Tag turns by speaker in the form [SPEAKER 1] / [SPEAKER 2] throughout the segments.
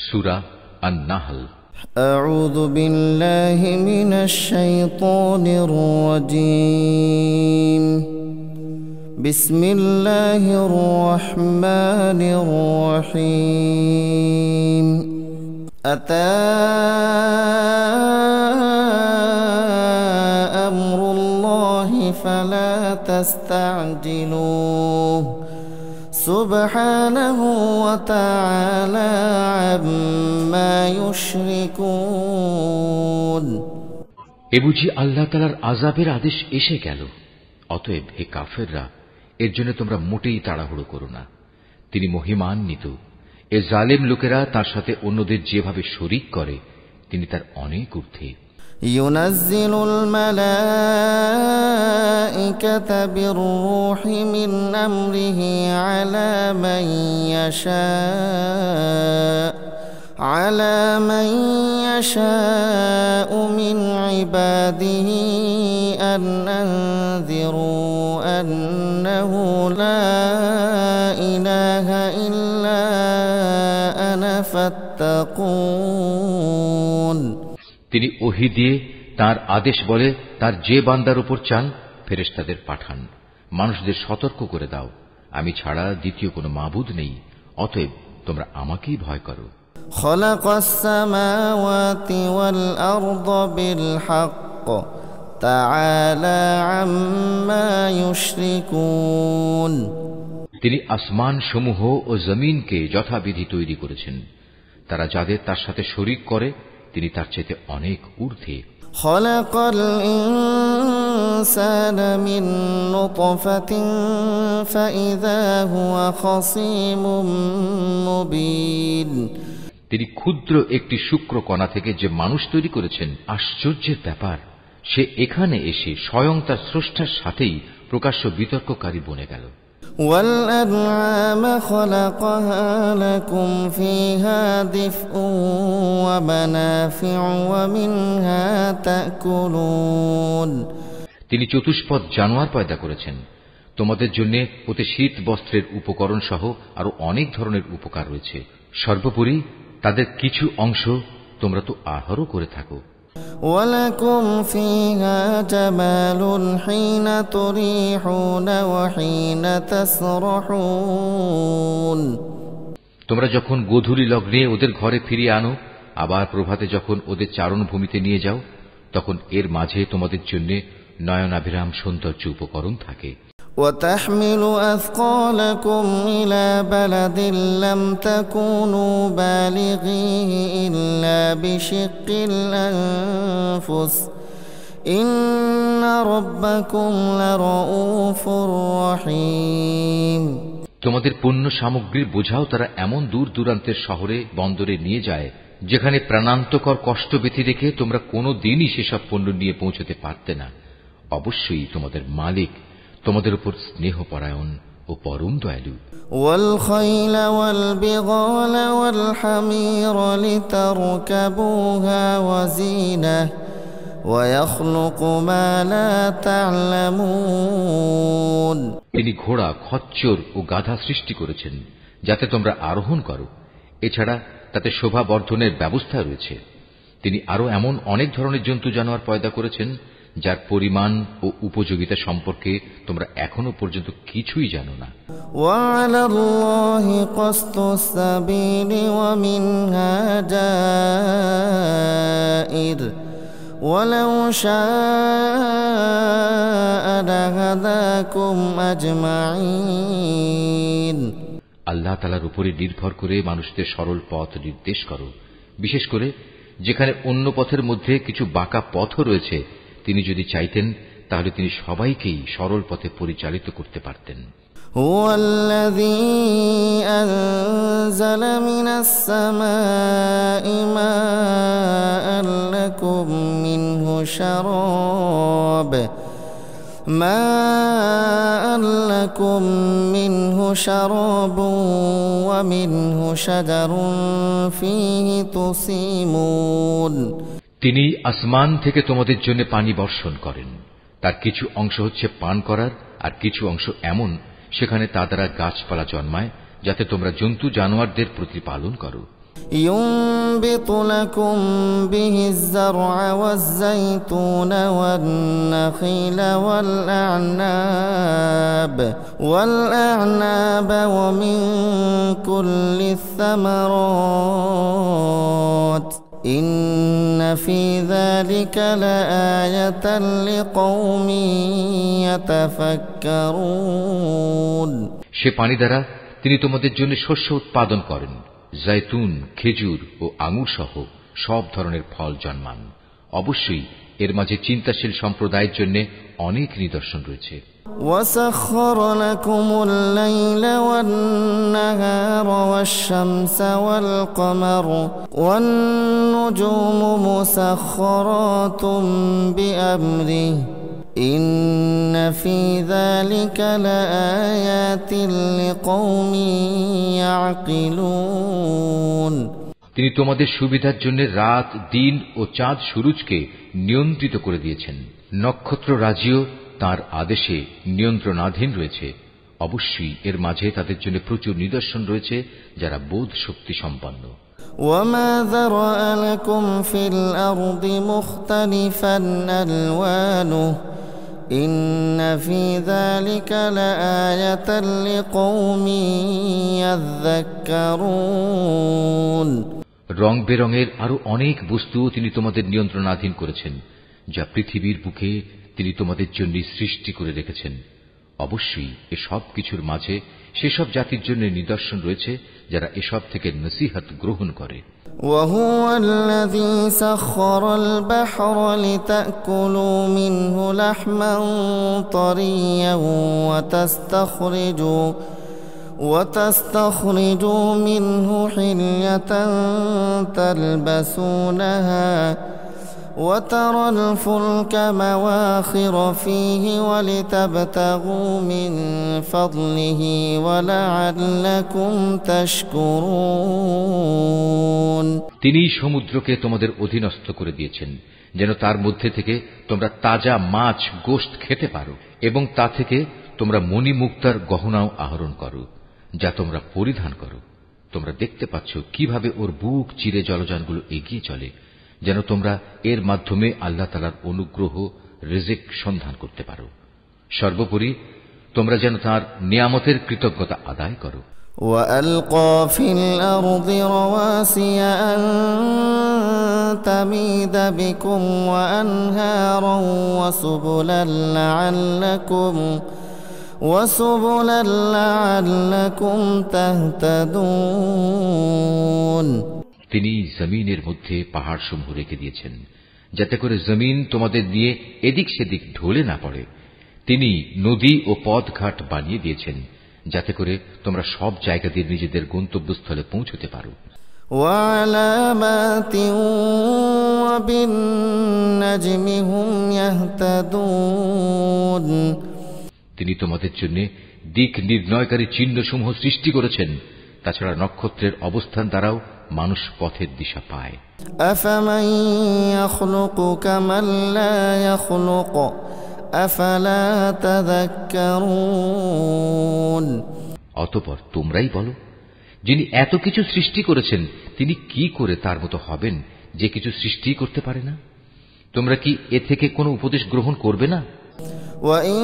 [SPEAKER 1] সূরা আন-নাহল।
[SPEAKER 2] আউযু বিল্লাহি মিনাশ শাইতানির রাজীম। বিসমিল্লাহির রহমানির রহিম। আতা আমরুল্লাহি ফালা তাস্তা'জিলুহু সুবহানাহু ওয়া তাআলা আম্মা ইউশরিকুন।
[SPEAKER 1] এ বুঝি আল্লাহ তাআলার আযাবের আদেশ এসে গেল? অতএব হে কাফেররা, এর জন্য তোমরা মোটেই তাড়াহুড়ো করো না। তিনি মহিমান্বিত। এ জালেম লোকেরা তার সাথে অন্যদের যেভাবে শরীক করে, তিনি তার অনেক ঊর্ধ্বে।
[SPEAKER 2] ইউনাজ্জিলুল মালাইকাতা বিরূহি মিন আমরিহি আলা মান ইয়াশা'উ মিন ইবাদিহি আন আনযিরু আন্নাহু লা ইলাহা ইল্লা আনা ফাত্তাকুন।
[SPEAKER 1] তিনি ওহী দিয়ে তার আদেশ বলে তার যে বান্দার উপর চান ফেরেশতাদের পাঠান, মানুষদের সতর্ক করে দাও, আমি ছাড়া দ্বিতীয় কোনো মাবুদ নেই, অতএব তোমরা আমাকেই ভয় করো।
[SPEAKER 2] খালাকাস সামাওয়াতি ওয়াল আরদা বিল হক তাআলা আম্মা ইউশরিকুন।
[SPEAKER 1] তিনি আসমান সমূহ ও জমিনকে যথাবিধি তৈরি করেছেন, তারা যাদের তার সাথে শরীক করে তিনি তার চাইতে অনেক ঊর্ধ্বে।
[SPEAKER 2] খালাকাল ইনসানা মিন নুতফাতিন ফাইযা হুয়া খাসীমুম মুবিন।
[SPEAKER 1] তিনি ক্ষুদ্র একটি শুক্র কণা থেকে যে মানুষ তৈরি করেছেন, আশ্চর্যের ব্যাপার, সে এখানে এসে স্বয়ং তার স্রষ্টার সাথেই প্রকাশ্য বিতর্ককারী বনে গেল।
[SPEAKER 2] والأنعام خلقها لكم فيها دفء ومنافع ومنها تأكلون।
[SPEAKER 1] তিনি চতুষ্পদ জানোয়ার পয়দা করেছেন, তোমাদের জন্য ওতে শীত বস্ত্রের উপকরণ সহ আরো অনেক ধরনের উপকার রয়েছে। সর্বোপরি তাদের কিছু অংশ তোমরা তো আহারও করে থাকো।
[SPEAKER 2] ওয়ালাকুম ফিহা জামালুন হিনা তুরিহুনা ওয়া হিনা তাসরাহুন।
[SPEAKER 1] তোমরা যখন গোধূলি লগ্নে ওদের ঘরে ফিরিয়ে আনো, আবার প্রভাতে যখন ওদের চারণভূমিতে নিয়ে যাও, তখন এর মাঝে তোমাদের জন্য নয়নাভিরাম সৌন্দর্য উপকরণ থাকে।
[SPEAKER 2] وتحمل أثقالكم إلى بلد لم تكونوا بالغيه إلا بشق الأنفس إن ربكم لرؤوف رحيم।
[SPEAKER 1] তোমাদের পণ্য সামগ্রীর বোঝাও তারা এমন দূর দূরান্তের শহরে বন্দরে নিয়ে যায়, যেখানে প্রাণান্তকর কষ্ট ব্যথি রেখে তোমরা কোনো দিনই সেসব পণ্য নিয়ে পৌঁছতে পারতে না। অবশ্যই তোমাদের মালিক তোমাদের উপর স্নেহপরায়ণ ও পরম দয়ালু।
[SPEAKER 2] ওয়াল খাইলা ওয়াল বিগালা ওয়াল হামিরা লিতারকাবুহা ওয়া জিনাহ ওয়া ইয়াখলুকু মা লা তা'লামুন।
[SPEAKER 1] তিনি ঘোড়া, খচ্চর ও গাধা সৃষ্টি করেছেন যাতে তোমরা আরোহণ করো। এছাড়া তাতে শোভা বর্ধনের ব্যবস্থা রয়েছে। তিনি আরো এমন অনেক ধরনের জন্তু জানোয়ার পয়দা করেছেন যার পরিমাণ ও উপযোগিতা সম্পর্কে তোমরা এখনো পর্যন্ত কিছুই জানো না।
[SPEAKER 2] ওয়ালাল্লাহি কাসতুস সাবিলি ওয়া মিনহা জাইর ওয়ালাউ শাআ লাহাদাকুম আজমাইন।
[SPEAKER 1] আল্লাহ তাআলার উপরে নির্ভর করে মানুষদের সরল পথ নির্দেশ করো, বিশেষ করে যেখানে অন্য পথের মধ্যে কিছু বাঁকা পথও রয়েছে। তিনি যদি চাইতেন তাহলে তিনি সবাইকেই সরল পথে পরিচালিত করতে পারতেন।
[SPEAKER 2] হুয়াল্লাযী আনজালা মিনাস সামাই মাআন লাকুম মিনহু শারাব ওয়া মিনহু শাজারুন ফীহি তুসিমুন।
[SPEAKER 1] তিনি আসমান থেকে তোমাদের জন্য পানি বর্ষণ করেন, তার কিছু অংশ হচ্ছে পান করার, আর কিছু অংশ এমন সেখানে তা দ্বারা গাছপালা জন্মায় যাতে তোমরা জন্তু জানোয়ারদের প্রতিপালন করো।
[SPEAKER 2] ينبت لكم به الزرع والزيتون والنخيل والأعناب ومن كل الثمرات إن في ذلك لآية لقوم يتفكرون
[SPEAKER 1] সে পানি দ্বারা তিনি তোমাদের জন্য শস্য উৎপাদন করেন, জৈতুন, খেজুর ও আঙুর সহ সব ধরনের ফল জন্মান। অবশ্যই এর মাঝে চিন্তাশীল সম্প্রদায়ের জন্য অনেক নিদর্শন রয়েছে।
[SPEAKER 2] وسخر لكم الليل والنهار والشمس والقمر والنجوم مسخرات بأمره إن في ذلك لآيات لقوم يعقلون।
[SPEAKER 1] তিনি তোমাদের সুবিধার জন্য রাত, দিন ও চাঁদ সূরজকে নিয়ন্ত্রিত করে দিয়েছেন। নক্ষত্র রাজিও তাঁর আদেশে নিয়ন্ত্রণাধীন রয়েছে। অবশ্যই এর মাঝে তাদের জন্য প্রচুর নিদর্শন রয়েছে যারা বোধ শক্তি সম্পন্ন।
[SPEAKER 2] وما ذرأ لكم في الأرض مختلفا ألوانه إن في ذلك لآية لقوم يذكرون।
[SPEAKER 1] রং বেরঙের আরো অনেক বস্তু তিনি তোমাদের নিয়ন্ত্রণাধীন করেছেন, যা পৃথিবীর বুকে তিনি তোমাদের জন্য সৃষ্টি করে রেখেছেন। অবশ্যই এসব কিছুর মাঝে সেসব জাতির জন্য নিদর্শন রয়েছে যারা এসব থেকে নসিহত গ্রহণ করে।
[SPEAKER 2] وهو الذي سخر البحر لتأكلوا منه لحما طريا وتستخرجوا منه حلية تلبسونها وترى الفلك مواخر فيه ولتبتغوا من فضله ولعلكم تشكرون।
[SPEAKER 1] তিনি সমুদ্রকে তোমাদের অধীনস্থ করে দিয়েছেন যেন তার মধ্যে থেকে তোমরা তাজা মাছ, গোশত খেতে পারো এবং তা থেকে তোমরা মণিমুক্তার গহনাও আহরণ করো, যা তোমরা পরিধান করো। তোমরা দেখতে পাচ্ছ কিভাবে ওর বুক চিরে জলযানগুলো এগিয়ে চলে, যেন তোমরা এর মাধ্যমে আল্লাহ তাআলার অনুগ্রহ, রিজিক সন্ধান করতে পারো। সর্বোপরি তোমরা যেন তাঁর নিয়ামতের কৃতজ্ঞতা আদায় করো।
[SPEAKER 2] وألقى في الأرض رواسي أن تميد بكم وأنهارا وسبلا لعلكم تهتدون।
[SPEAKER 1] তিনি জমিনের মধ্যে পাহাড় সমূহ রেখে দিয়েছেন যাতে করে জমিন তোমাদের নিয়ে এদিক সেদিক ঢলে না পড়ে। তিনি নদী ও পথঘাট বানিয়ে দিয়েছেন যাতে করে তোমরা সব জায়গা দিয়ে নিজেদের গন্তব্যস্থলে পৌঁছতে পারো।
[SPEAKER 2] وعلامات وبالنجم هم يهتدون।
[SPEAKER 1] তিনি তোমাদের জন্য দিক নির্ণয়কারী চিহ্নসমূহ সৃষ্টি করেছেন। তাছাড়া নক্ষত্রের অবস্থান দ্বারাও মানুষ পথের দিশা পায়।
[SPEAKER 2] أفمن يخلق كمن لا يخلق أفلا تذكرون।
[SPEAKER 1] অতঃপর তোমরাই বলো, যিনি এত কিছু সৃষ্টি করেছেন তিনি কি করে তার মতো হবেন যে কিছু সৃষ্টি করতে পারে না? তোমরা কি এ থেকে কোনো উপদেশ গ্রহণ করবে না?
[SPEAKER 2] وَإِن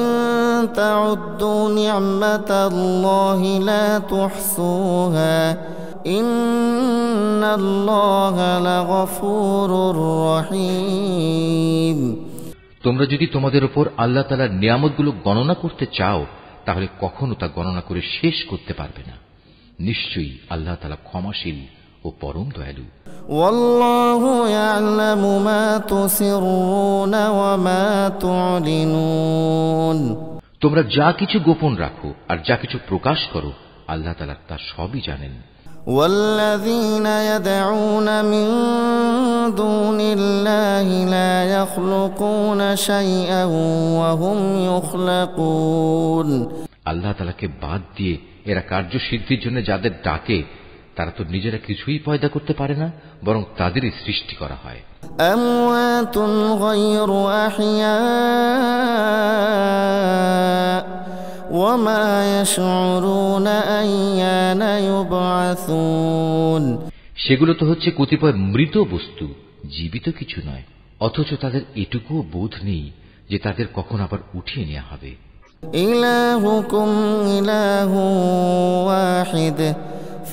[SPEAKER 2] تَعُدُّوا نِعْمَةَ اللَّهِ لَا تُحْصُوهَا إِنَّ اللَّهَ لَغَفُورٌ رَّحِيمٌ।
[SPEAKER 1] তোমরা যদি তোমাদের উপর আল্লাহ তাআলার নিয়ামতগুলো গণনা করতে চাও তাহলে কখনো তা গণনা করে শেষ করতে পারবে না। নিশ্চয়ই আল্লাহ তাআলা ক্ষমাশীল ও পরম দয়ালু।
[SPEAKER 2] ওয়াল্লাহু ইয়ালামু মা তুসিরুনা ওয়া মা তু'লিনুন।
[SPEAKER 1] তোমরা যা কিছু গোপন রাখো আর যা কিছু প্রকাশ করো আল্লাহ তাআলা তা সবই জানেন।
[SPEAKER 2] والذين يدعون من دون الله لا يخلقون شيئا وهم يخلقون।
[SPEAKER 1] আল্লাহ তাআলাকে বাদ দিয়ে এরা কার্যসিদ্ধির জন্য যাদের ডাকে তারা তো নিজেরা কিছুই পয়দা করতে পারে না, বরং তাদেরই সৃষ্টি করা হয়।
[SPEAKER 2] আমওয়াতুন গায়রু আহইয়া ওয়া মা ইয়াশউরুনা আইয়ানা ইউবআসুন।
[SPEAKER 1] সেগুলো তো হচ্ছে কতিপয় মৃত বস্তু, জীবিত কিছু নয়। অথচ তাদের এটুকুও বোধ নেই যে তাদের কখন আবার উঠিয়ে নেওয়া হবে।
[SPEAKER 2] ইলাহুকুম ইলাহু ওয়াহিদ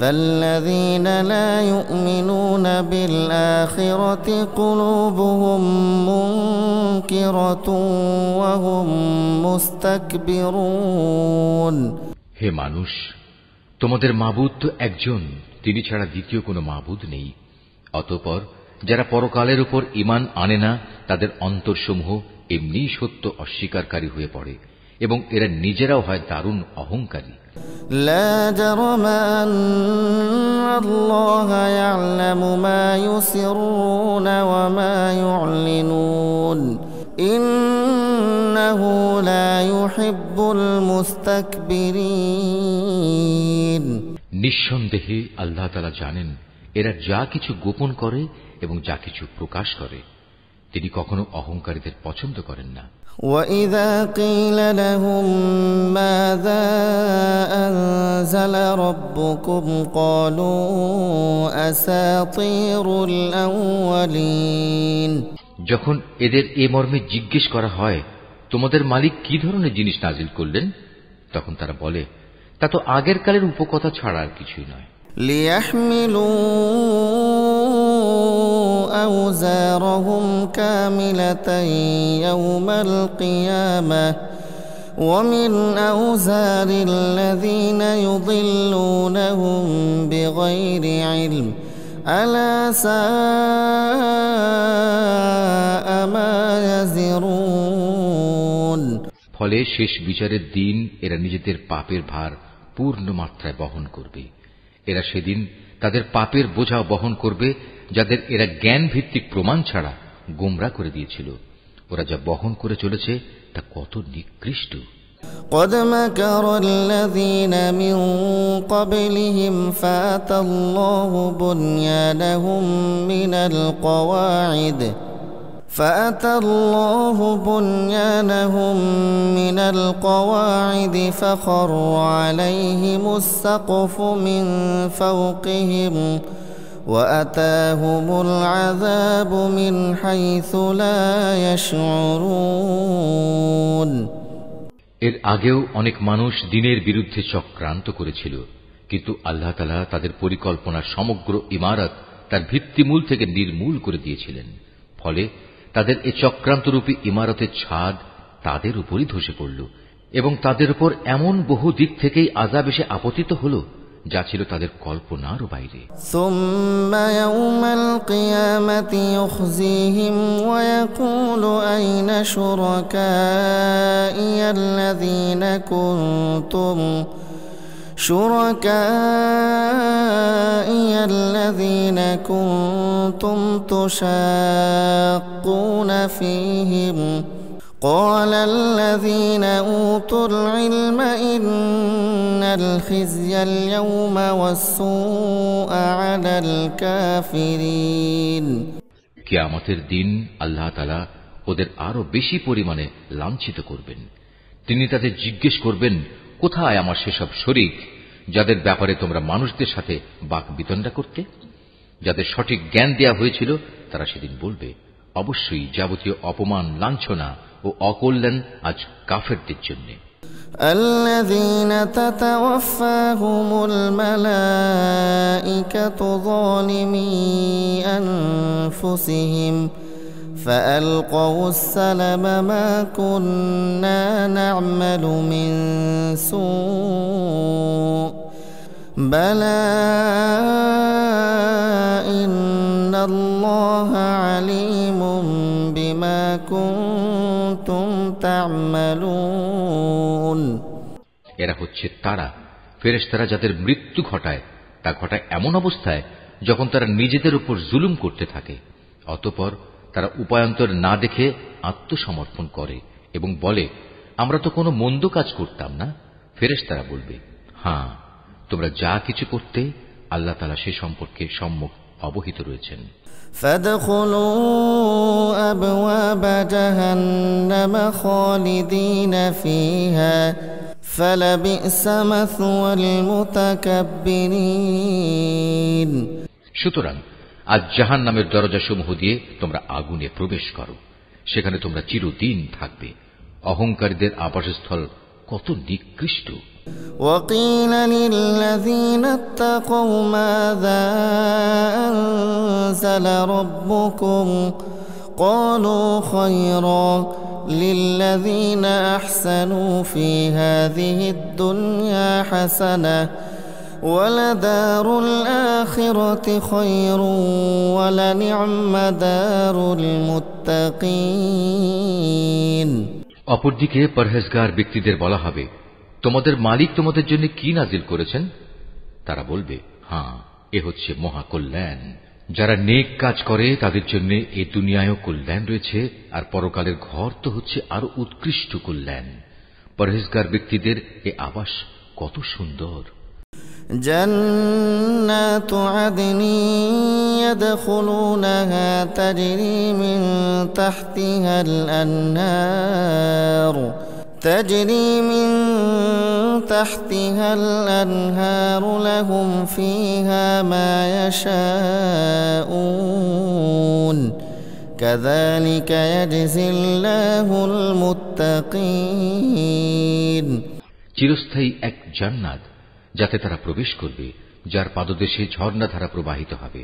[SPEAKER 2] فالذين لا يؤمنون بالآخرة قلوبهم منكرة وهم مستكبرون।
[SPEAKER 1] হে মানুষ, তোমাদের মাবুদ তো একজন, তিনি ছাড়া দ্বিতীয় কোনো মাবুদ নেই। অতঃপর যারা পরকালের উপর ঈমান আনে না, তাদের অন্তরসমূহ এমনি সত্য অস্বীকারী হয়ে পড়ে এবং এরা নিজেরাও হয় দারুণ অহংকারী।
[SPEAKER 2] লা জারমা আন্নাল্লাহা ইয়া'লামু মা ইউসিররুনা ওয়া মা ইউ'লিনুন ইন্নাহু লা ইউহিব্বুল মুস্তাকবিরিন।
[SPEAKER 1] নিঃসন্দেহে আল্লাহ তাআলা জানেন এরা যা কিছু গোপন করে এবং যা কিছু প্রকাশ করে। তিনি কখনো অহংকারীদের পছন্দ করেন না।
[SPEAKER 2] وَإِذَا قِيلَ لَهُم مَّاذَا أَنزَلَ رَبُّكُمْ قَالُوا أَسَاطِيرُ الْأَوَّلِينَ।
[SPEAKER 1] যখন এদের এ মর্মে জিজ্ঞেস করা হয়, তোমাদের মালিক কি ধরনের জিনিস নাজিল করলেন, তখন তারা বলে, তা তো আগের কালের উপকথা ছাড়া আর কিছুই নয়।
[SPEAKER 2] لِيَحْمِلُوا أَوْزَارَهُمْ كَامِلَةً يَوْمَ الْقِيَامَةِ وَمِنْ أَوْزَارِ الَّذِينَ يُضِلُّونَهُم بِغَيْرِ عِلْمٍ أَلَا سَاءَ مَا يَزِرُونَ।
[SPEAKER 1] ফলে শেষ বিচারের দিন এরা নিজেদের পাপের ভার পূর্ণ মাত্রায় বহন করবে। এরা সেদিন তাদের পাপের বোঝা বহন করবে, যাদের এরা জ্ঞান ভিত্তিক প্রমাণ ছাড়া গোমরা করে দিয়েছিল। ওরা যা বহন করে চলেছে তা কত নিকৃষ্ট।
[SPEAKER 2] قد مكر الذين من قبلهم فأتى الله بنيانهم من القواعد فخر عليهم السقف من فوقهم وأتاهم العذاب من حيث لا يشعرون।
[SPEAKER 1] এর আগেও অনেক মানুষ দ্বীনের বিরুদ্ধে চক্রান্ত করেছিল, কিন্তু আল্লাহ তাআলা তাদের পরিকল্পনার সমগ্র ইমারত তার ভিত্তিমূল থেকে নির্মূল করে দিয়েছিলেন। ফলে তাদের এই চক্রান্তরূপী ইমারতের ছাদ তাদের উপরই ধসে পড়ল এবং তাদের উপর এমন বহু দিক থেকেই আযাব এসে আপতিত হল যা ছিল তাদের কল্পনারও বাইরে।
[SPEAKER 2] সুম্মা ইয়াউমাল কিয়ামাতি ইউখযীহিম ওয়া ইয়াকুলু আইনা শুরাকাইয়াল্লাযীনা কুনতুম তুশাক্কুনা ফীহিম قال الذين أوتوا العلم إن الخزي اليوم والسوء على الكافرين।
[SPEAKER 1] কিয়ামতের দিন আল্লাহ তাআলা ওদের আরো বেশি পরিমাণে লাঞ্ছিত করবেন। তিনি তাদের জিজ্ঞেস করবেন, কোথায় আমার সেসব শরীক যাদের ব্যাপারে তোমরা মানুষদের সাথে বাক বিতণ্ডা করতে? যাদের সঠিক জ্ঞান দেয়া হয়েছিল তারা সেদিন বলবে, অবশ্যই যাবতীয় অপমান, লাঞ্ছনা ও অকল্যাণ আজ কাফেরদের জন্য।
[SPEAKER 2] الذين تتوفاهم الملائكة ظالمي أنفسهم فألقوا السلم ما كنا نعمل من سوء بلى إن الله عليم بما كنتم تعملون।
[SPEAKER 1] এরা হচ্ছে তারা, ফেরেশতারা যাদের মৃত্যু ঘটায়, তা ঘটায় এমন অবস্থায় যখন তারা নিজেদের উপর জুলুম করতে থাকে। অতঃপর তারা উপায়ান্তর না দেখে আত্মসমর্পণ করে এবং বলে, আমরা তো কোনো মন্দ কাজ করতাম না। ফেরেশতারা বলবে, হ্যাঁ, তোমরা যা কিছু করতে আল্লাহ তাআলা সে সম্পর্কে সম্যক অবহিত রয়েছেন।
[SPEAKER 2] فادخلوا أبواب جهنم خالدين فيها فلبئس مثوى المتكبرين।
[SPEAKER 1] সুতরাং আজ জাহান্নামের দরজাসমূহ দিয়ে তোমরা আগুনে প্রবেশ করো, সেখানে তোমরা চিরদিন থাকবে। অহংকারীদের আবাসস্থল কত নিকৃষ্ট।
[SPEAKER 2] وقيل للذين اتقوا ماذا أنزل ربكم قالوا خيرا للذين أحسنوا في هذه الدنيا حسنة ولدار الآخرة خير ولنعم دار المتقين।
[SPEAKER 1] অপরদিকে পরহেজগার ব্যক্তিদের বলা হবে, তোমাদের মালিক তোমাদের জন্য কি নাজিল করেছেন? তারা বলবে, হ্যাঁ, এ হচ্ছে মহাকল্যাণ। যারা নেক কাজ করে তাদের জন্য এ দুনিয়ায়ও কল্যাণ রয়েছে, আর পরকালের ঘর তো হচ্ছে আরো উৎকৃষ্ট কল্যাণ। পরহেজগার ব্যক্তিদের এ আবাস কত সুন্দর।
[SPEAKER 2] جنات عدن يدخلونها تجري من تحتها الأنهار لهم فيها ما يشاءون كذلك يجزي الله المتقين।
[SPEAKER 1] চিরস্থায়ী এক জান্নাত, যাতে তারা প্রবেশ করবে, যার পাদদেশে ঝর্ণাধারা প্রবাহিত হবে।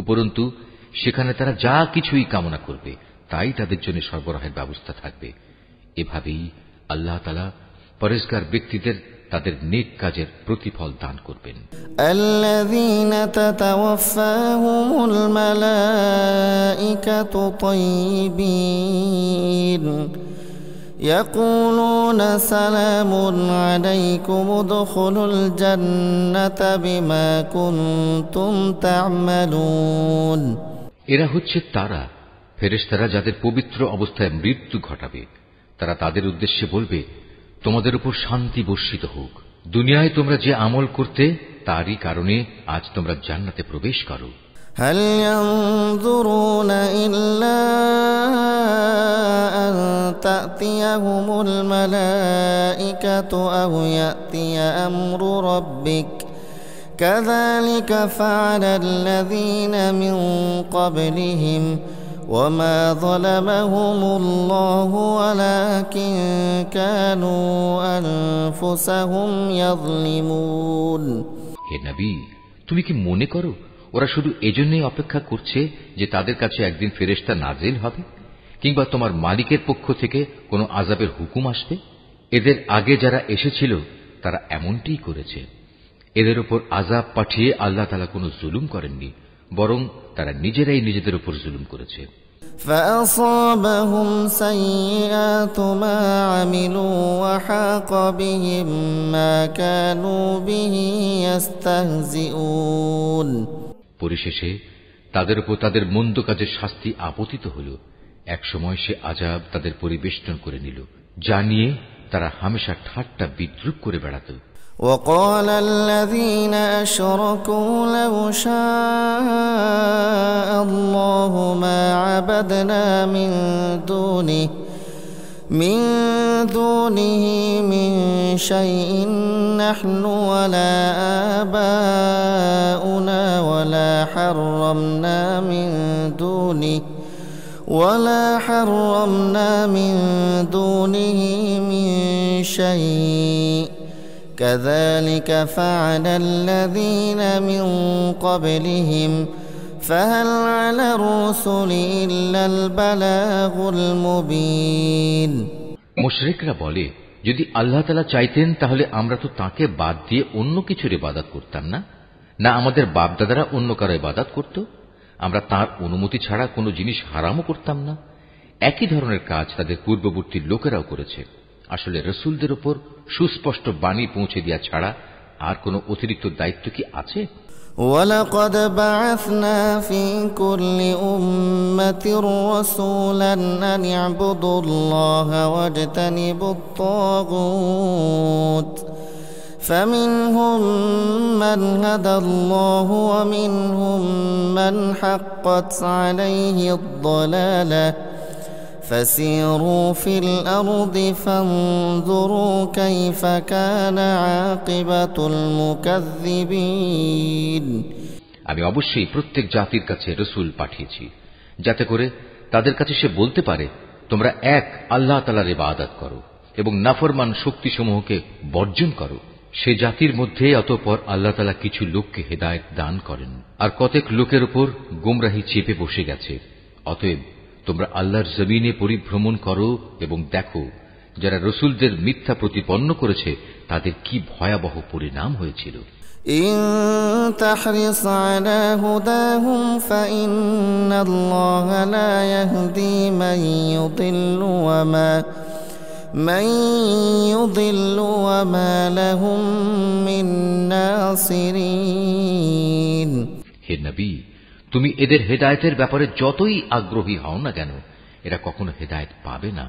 [SPEAKER 1] উপরন্তু সেখানে তারা যা কিছুই কামনা করবে তাই তাদের জন্য সরবরাহের ব্যবস্থা থাকবে। এভাবেই আল্লাহ তাআলা পরহেজগার ব্যক্তিদের তাদের নেক কাজের প্রতিফল দান করবেন।
[SPEAKER 2] আল্লাযীনা তাতাওয়াফাহুমুল মালাঈকাতু তাইয়্যিবিন يقولون سلام عليكم ادخلوا الجنة بما كنتم تعملون।
[SPEAKER 1] এরা হচ্ছে তারা, ফেরেশতারা যাদের পবিত্র অবস্থায় মৃত্যু ঘটাবে। তারা তাদের উদ্দেশ্যে বলবে, তোমাদের উপর শান্তি বর্ষিত হোক। দুনিয়ায় তোমরা যে আমল করতে তারই কারণে আজ তোমরা জান্নাতে প্রবেশ করো।
[SPEAKER 2] هل ينظرون إلا أن تأتيهم الملائكة أو يأتي أمر ربك كذلك فعل الذين من قبلهم وما ظلمهم الله ولكن كانوا أنفسهم يظلمون।
[SPEAKER 1] হে নবী, তুমি কি মনে করো ওরা শুধু এজন্যই অপেক্ষা করছে যে তাদের কাছে একদিন ফেরেশতা নাজিল হবে, কিংবা তোমার মালিকের পক্ষ থেকে কোনো আযাবের হুকুম আসবে? এদের আগে যারা এসেছিল তারা এমনটিই করেছে। এদের উপর আযাব পাঠিয়ে আল্লাহ তাআলা কোনো জুলুম করেননি, বরং তারা নিজেরাই নিজেদের উপর জুলুম করেছে।
[SPEAKER 2] فأصابهم سيئات ما عملوا وحاق بهم ما كانوا به يستهزئون।
[SPEAKER 1] পরিশেষে তাদের উপর তাদের মন্দ কাজের শাস্তি আপতিত হল। এক সময় সে আযাব তাদের পরিবেষ্টন করে নিল, যা নিয়ে তারা হামেশা ঠাট্টা বিদ্রূপ করে বেড়াত।
[SPEAKER 2] وقال الذين أشركوا لو شاء الله ما عبدنا من دونه من شيء نحن ولا آباؤنا ولا حرمنا من دونه من شيء كذلك فعل الذين من قبلهم فهل على الرسل إلا البلاغ المبين।
[SPEAKER 1] মুশরিকরা বলে, যদি আল্লাহ তাআলা চাইতেন তাহলে আমরা তো তাকে বাদ দিয়ে অন্য কিছুর ইবাদত করতাম না, না আমাদের বাপ দাদারা অন্য কারো ইবাদত করত। আমরা তার অনুমতি ছাড়া কোনো জিনিস হারামও করতাম না। একই ধরনের কাজ তাদের পূর্ববর্তী লোকেরাও করেছে। আসলে রাসূলদের উপর সুস্পষ্ট বাণী পৌঁছে দেওয়া ছাড়া আর কোনো অতিরিক্ত দায়িত্ব কি আছে?
[SPEAKER 2] وَلَقَدْ بَعَثْنَا فِي كُلِّ أُمَّةٍ رَّسُولًا أَنِ اعْبُدُوا اللَّهَ وَاجْتَنِبُوا الطَّاغُوتَ فَمِنْهُم مَّنْ هَدَى اللَّهُ وَمِنْهُم مَّنْ حَقَّتْ عَلَيْهِ الضَّلَالَةُ فسيروا في الأرض فانظروا كيف كان عاقبة المكذبين।
[SPEAKER 1] আমি অবশ্যই প্রত্যেক জাতির কাছে রসুল পাঠিয়েছি, যাতে করে তাদের কাছে সে বলতে পারে, তোমরা এক আল্লাহ তাআলার ইবাদত করো এবং নাফরমান শক্তিসমূহকে বর্জন করো। সে জাতির মধ্যে অতঃপর আল্লাহ তাআলা কিছু লোককে হেদায়েত দান করেন, আর কতক লোকের উপর গোমরাহি চেপে বসে গেছে। অতএব তোমরা আল্লাহর জমিনে পরিভ্রমণ করো এবং দেখো যারা রসুলদের মিথ্যা প্রতিপন্ন করেছে তাদের কি ভয়াবহ পরিণাম হয়েছিল।
[SPEAKER 2] ইন তাহরিস আলা হুদাহুম ফাইন্নাল্লাহা লা ইয়াহদি মান ইউদিল্লু ওয়া মা লাহুম মিন নাসিরিন।
[SPEAKER 1] হে নবী, তুমি এদের হেদায়েতের ব্যাপারে যতই আগ্রহী হও না কেন, এরা কখনো হেদায়েত পাবে না,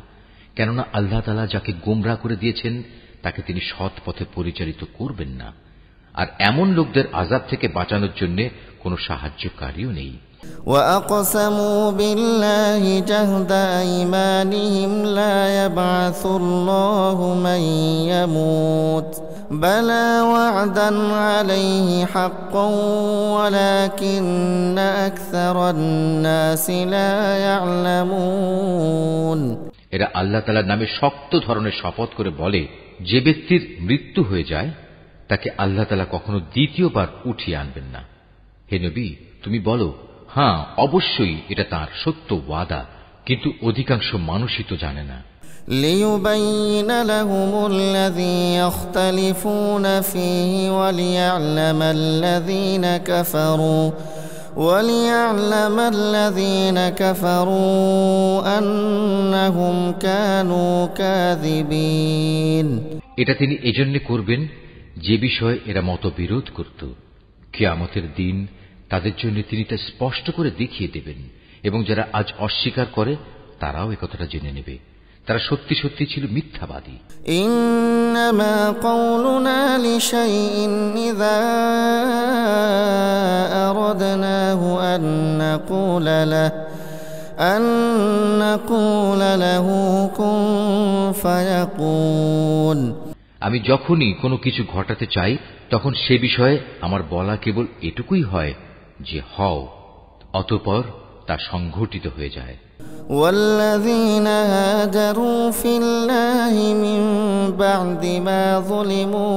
[SPEAKER 1] কেননা আল্লাহ তাআলা যাকে গোমরাহ করে দিয়েছেন তাকে তিনি সৎ পথে পরিচালিত করবেন না। আর এমন লোকদের আযাব থেকে বাঁচানোর জন্য কোনো সাহায্যকারীও নেই।
[SPEAKER 2] وَأَقْسَمُوا بِاللَّهِ جَهْدَ أَيْمَانِهِمْ لَا يَبْعَثُ اللَّهُ مَن يَمُوتُ بَلَى وَعْدًا عَلَيْهِ حَقًّا وَلَكِنَّ أَكْثَرَ النَّاسِ لَا يَعْلَمُونَ।
[SPEAKER 1] এরা আল্লাহ তাআলার নামে শক্ত ধরনের শপথ করে বলে, যে ব্যক্তির মৃত্যু হয়ে যায় তাকে আল্লাহ তাআলা কখনো দ্বিতীয়বার উঠিয়ে আনবেন না। হে নবী, তুমি বলো, হ্যাঁ অবশ্যই এটা তার সত্য ওয়াদা, কিন্তু অধিকাংশ মানুষই তো জানে না।
[SPEAKER 2] لِيُبَيِّنَ لَهُمُ الَّذِي يَخْتَلِفُونَ فِيهِ وَلِيَعْلَمَ الَّذِينَ كَفَرُوا أَنَّهُمْ كَانُوا كَاذِبِينَ।
[SPEAKER 1] এটা তিনি এজন্য করবেন যে বিষয়ে এরা মতবিরোধ করত। কিয়ামতের দিন তাদের জন্য তিনি তা স্পষ্ট করে দেখিয়ে দেবেন, এবং যারা আজ অস্বীকার করে তারাও একথাটা জেনে নেবে তারা সত্যি সত্যি ছিল মিথ্যাবাদী।
[SPEAKER 2] ইন্নামা কাওলুনা লিশাইইন ইযা আরাদনাহু আন নাকুলা লাহু কুন ফায়াকুন।
[SPEAKER 1] আমি যখনই কোনো কিছু ঘটাতে চাই তখন সে বিষয়ে আমার বলা কেবল এটুকুই হয় যে হও, অতঃপর তা সংঘটিত হয়ে যায়।
[SPEAKER 2] والذين هاجروا في الله من بعد ما ظلموا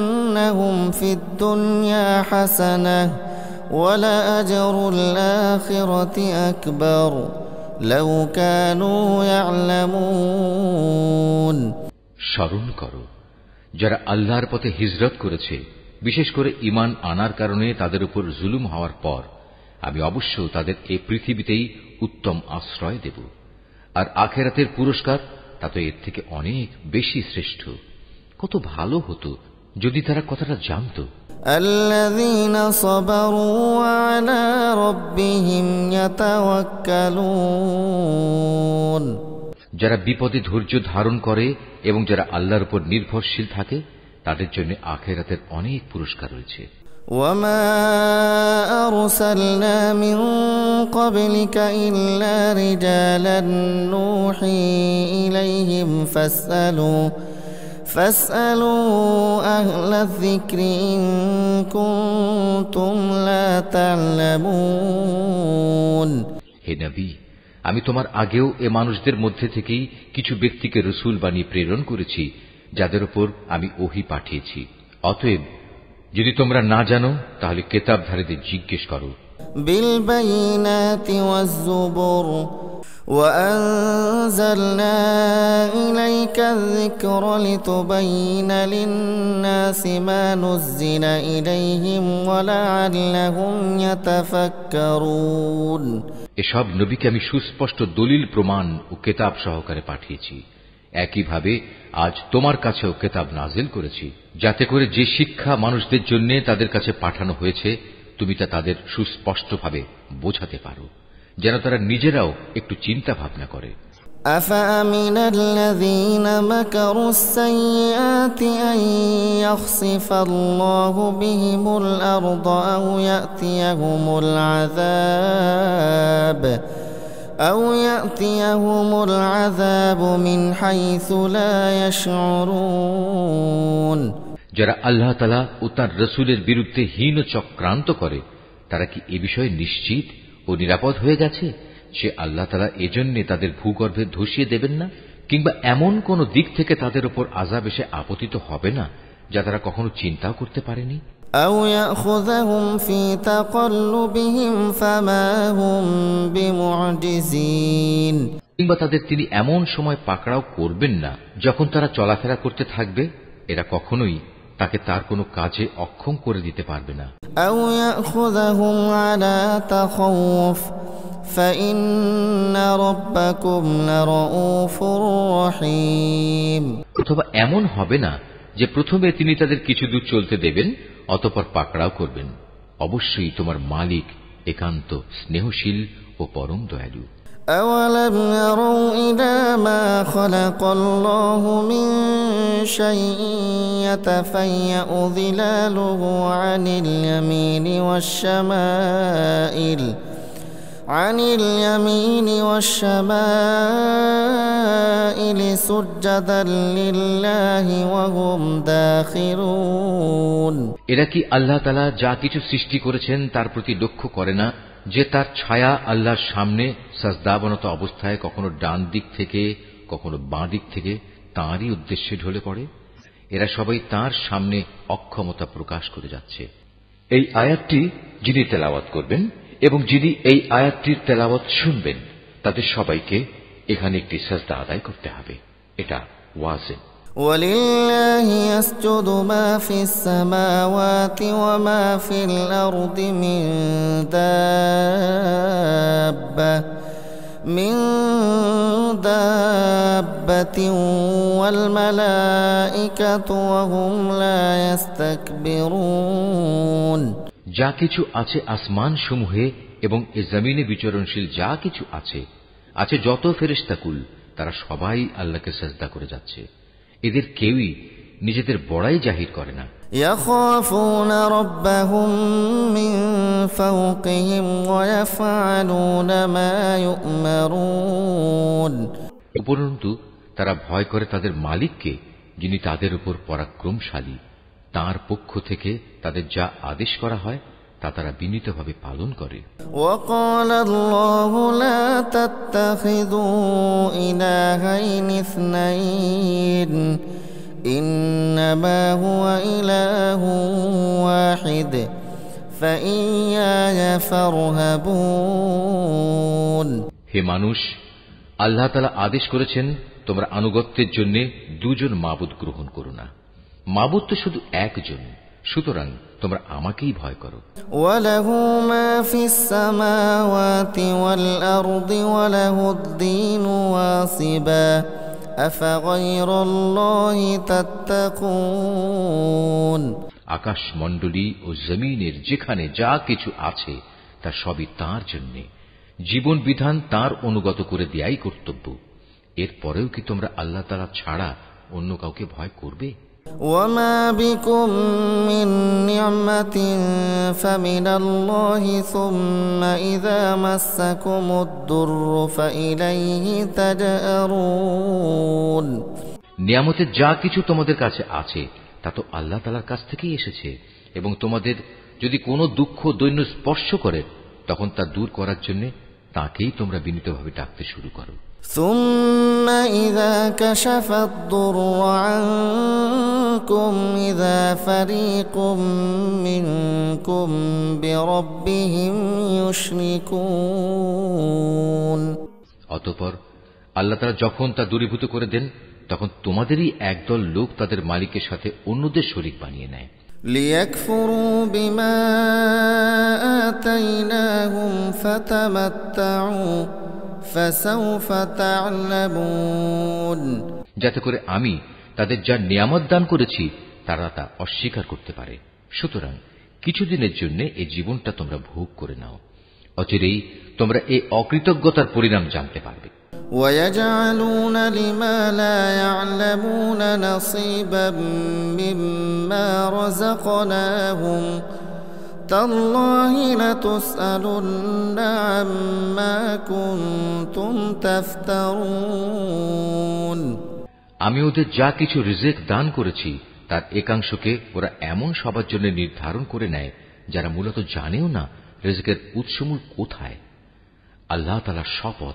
[SPEAKER 2] لنبوئنهم في الدنيا حسنة ولأجر الآخرة أكبر لو كانوا يعلمون।
[SPEAKER 1] স্মরণ করো যারা আল্লাহর পথে হিজরত করেছে, বিশেষ করে ঈমান আনার কারণে তাদের উপর জুলুম হওয়ার পর আমি অবশ্য তাদের এই পৃথিবীতেই উত্তম আশ্রয় দেব, আর আখিরাতের পুরস্কার তা তো এর থেকে অনেক বেশি শ্রেষ্ঠ। কত ভালো হতো যদি তারা কথাটা জানত।
[SPEAKER 2] আল্লাযীনা সাবারু আলা রাব্বিহিম ইয়াতাওয়াক্কালুন।
[SPEAKER 1] যারা বিপদে ধৈর্য ধারণ করে এবং যারা আল্লাহর উপর নির্ভরশীল থাকে তাদের জন্য আখিরাতের অনেক পুরস্কার রয়েছে।
[SPEAKER 2] ওয়ামা আরসালনা মিন ক্বাবলিকা ইল্লা রিজালান নূহি ইলাইহিম ফাসআলু আহলায যিকরি ইন কুনতুম লা তা'লামুন।
[SPEAKER 1] হে নবী, আমি তোমার আগেও এ মানুষদের মধ্যে থেকেই কিছু ব্যক্তিকে রসুল বানিয়ে প্রেরণ করেছি যাদের উপর আমি ওহী পাঠিয়েছি। অতএব যদি তোমরা না জানো তাহলে কিতাবধারীদের জিজ্ঞেস করো।
[SPEAKER 2] বিল বাইনাতি ওয়াজ যুবুর ওয়া আনজালনা ইলাইকা যিকরা লিতুবাইয়িনা লিন-নাসি মা নুযিলা ইলাইহিম ওয়া লা'আল্লাহুম ইয়াতাফাক্কারুন।
[SPEAKER 1] এসব নবীকে আমি সুস্পষ্ট দলিল প্রমাণ ও কিতাব সহকারে পাঠিয়েছি। একইভাবে আজ তোমার কাছেও কিতাব নাজিল করেছি, যাতে করে যে শিক্ষা মানুষদের জন্য তাদের কাছে পাঠানো হয়েছে তুমি তা তাদের সুস্পষ্টভাবে বোঝাতে পারো, যেন তারা নিজেরাও একটু চিন্তা ভাবনা করে।
[SPEAKER 2] আফামিনাল্লাযীনা মাকারুস সাইয়্যাতি আন ইয়াখসিফাল্লাহু বিহিমুল আরদা আও ইয়াতিয়াহুমুল আযাব মিন হাইসু লা ইয়াশউরুন।
[SPEAKER 1] যারা আল্লাহ তাআলা ও তাঁর রাসূলের বিরুদ্ধে হীন চক্রান্ত করে তারা কি এ বিষয়ে নিশ্চিত ও নিরাপদ হয়ে গেছে যে আল্লাহ তাআলা এজন্য তাদের ভূগর্ভে ধসিয়ে দেবেন না, কিংবা এমন কোন দিক থেকে তাদের উপর আযাব এসে আপতিত হবে না যা তারা কখনো চিন্তাও করতে পারেনি?
[SPEAKER 2] أو يأخذهم في تقلبهم فما هم بمعجزين,
[SPEAKER 1] কিংবা তাদের তিনি এমন সময় পাকড়াও করবেন না যখন তারা চলাফেরা করতে থাকবে, এরা কখনোই তাকে তার কোনো কাজে অক্ষম করে দিতে পারবে না।
[SPEAKER 2] أو يأخذهم على تخوف فإن ربكم لرؤوف رحيم,
[SPEAKER 1] অথবা এমন হবে না যে প্রথমে তিনি তাদের কিছু দূর চলতে দেবেন অতঃপর পাকড়াও করবেন। অবশ্যই তোমার মালিক একান্ত স্নেহশীল ও পরম দয়ালু।
[SPEAKER 2] أولم يروا إلى ما خلق الله من شيء يتفيأ ظلاله عن اليمين والشمائل سجدا لله وهم داخرون।
[SPEAKER 1] এরা কি আল্লাহ তাআলা যা কিছু সৃষ্টি করেছেন তার প্রতি লক্ষ্য করে না যে তার ছায়া আল্লাহর সামনে সাজদাবনত অবস্থায় কখনো ডান দিক থেকে কখনো বাঁ দিক থেকে তাঁরই উদ্দেশ্যে ঢলে পড়ে? এরা সবাই তাঁর সামনে অক্ষমতা প্রকাশ করে যাচ্ছে। এই আয়াতটি যিনি তেলাওয়াত করবেন এবং যিনি এই আয়াতটির তেলাওয়াত শুনবেন তাদের সবাইকে এখানে একটি সাজদা আদায় করতে হবে। এটা ওয়াজিব।
[SPEAKER 2] ولله يسجد ما في السماوات وما في الأرض من دابة والملائكة وهم لا يستكبرون।
[SPEAKER 1] যা কিছু আছে আসমান সমূহে এবং এ জমিনে বিচরণশীল যা কিছু আছে যত ফেরেশতাকুল তারা সবাই আল্লাহকে সাজদা করে যাচ্ছে। এদের কেউই নিজেদের বড়াই জাহির করে না।
[SPEAKER 2] يخافون ربهم من فوقهم ويفعلون ما يؤمرون।
[SPEAKER 1] উপরন্তু তারা ভয় করে তাদের মালিককে, যিনি তাদের উপর পরাক্রমশালী। তাঁর পক্ষ থেকে তাদের যা আদেশ করা হয় তা তারা বিনীতভাবে পালন করে।
[SPEAKER 2] وقال الله لا تتخذوا إلهين اثنين إنما هو إله واحد فإياي فارهبون।
[SPEAKER 1] হে মানুষ, আল্লাহ তাআলা আদেশ করেছেন তোমরা আনুগত্যের জন্য দুজন মাবুদ গ্রহণ করো না। মাবুদ তো শুধু একজন, সুতরাং তোমরা আমাকেই ভয় করো।
[SPEAKER 2] ওয়ালাহু মা ফিস সামাওয়াতি ওয়াল আরদি ওয়ালাহুদ-দীনু ওয়াসিবা আফাগায়রাল্লাহি তাত্তাকুন।
[SPEAKER 1] আকাশ মণ্ডলী ও জমিনের যেখানে যা কিছু আছে তা সবই তাঁর জন্য। জীবন বিধান তাঁর অনুগত করে দেয়াই কর্তব্য। এরপরেও কি তোমরা আল্লাহ তাআলা ছাড়া অন্য কাউকে ভয় করবে?
[SPEAKER 2] ওয়ামা বিকুম মিন নি'মাতিন ফামিনাল্লাহি সুম্মা ইযা মাসসাকুমুদ-দুররু ফাইলাইহি তাজআরুন।
[SPEAKER 1] নিয়ামতের যা কিছু তোমাদের কাছে আছে তা তো আল্লাহ তাআলার কাছ থেকেই এসেছে, এবং তোমাদের যদি কোনো দুঃখ দৈন্য স্পর্শ করে তখন তা দূর করার জন্য তাকেই তোমরা বিনীতভাবে ডাকতে শুরু করো।
[SPEAKER 2] ثم إذا كشف الضر عنكم إذا فريق منكم بربهم يشركون।
[SPEAKER 1] অতঃপর আল্লাহ তাআলা যখন তা দূরীভূত করে দেন তখন তোমাদেরই একদল লোক তাদের মালিকের সাথে অন্যদের শরীক বানিয়ে নেয়।
[SPEAKER 2] লিয়াকফুরু বিমা আতাইনাহুম ফাতামাত্তাউ ফাসাউফা তা'লামুন।
[SPEAKER 1] যাতে করে আমি তাদের যা নিয়ামত দান করেছি তারা তা অস্বীকার করতে পারে। সুতরাং কিছুদিনের জন্য এই জীবনটা তোমরা ভোগ করে নাও, অচিরেই তোমরা এই অকৃতজ্ঞতার পরিণাম জানতে পারবে।
[SPEAKER 2] وَيَجْعَلُونَ لِمَا لَا يَعْلَمُونَ نَصِيبًا مِّمَّا رَزَقْنَاهُمْ تَاللَّهِ لَتُسْأَلُنَّ عَمَّا كُنتُمْ تَفْتَرُونَ।
[SPEAKER 1] আমি ওদের যা কিছু রিজিক দান করেছি তার একাংশকে ওরা এমন সবার জন্য নির্ধারণ করে নেয় যারা মূলত জানেও না রিজকের উৎসমূল কোথায়। আল্লাহ তাআলার শপথ,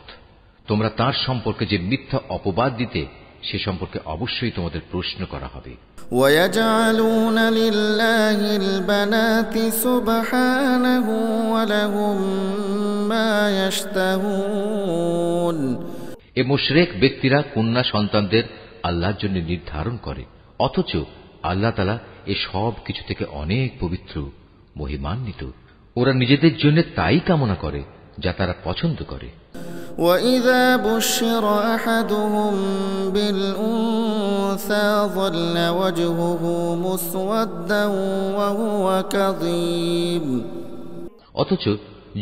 [SPEAKER 1] তোমরা তার সম্পর্কে যে মিথ্যা অপবাদ দিতে সে সম্পর্কে অবশ্যই তোমাদের প্রশ্ন করা হবে।
[SPEAKER 2] وَيَجْعَلُونَ لِلَّهِ الْبَنَاتِ سُبْحَانَهُ وَلَهُم مَّا يَشْتَهُونَ।
[SPEAKER 1] এ মুশরিক ব্যক্তিরা কন্যা সন্তানদের আল্লাহর জন্য নির্ধারণ করে, অথচ আল্লাহ তাআলা এ সব কিছু থেকে অনেক পবিত্র, মহিমান্বিত। ওরা নিজেদের জন্য তাই কামনা করে যা তারা পছন্দ করে।
[SPEAKER 2] وَإِذَا بُشِّرَ أَحَدُهُم بِالْأُنثَىٰ ظَلَّ وَجْهُهُ مُسْوَدًّا وَهُوَ كَظِيمٌ।
[SPEAKER 1] অথচ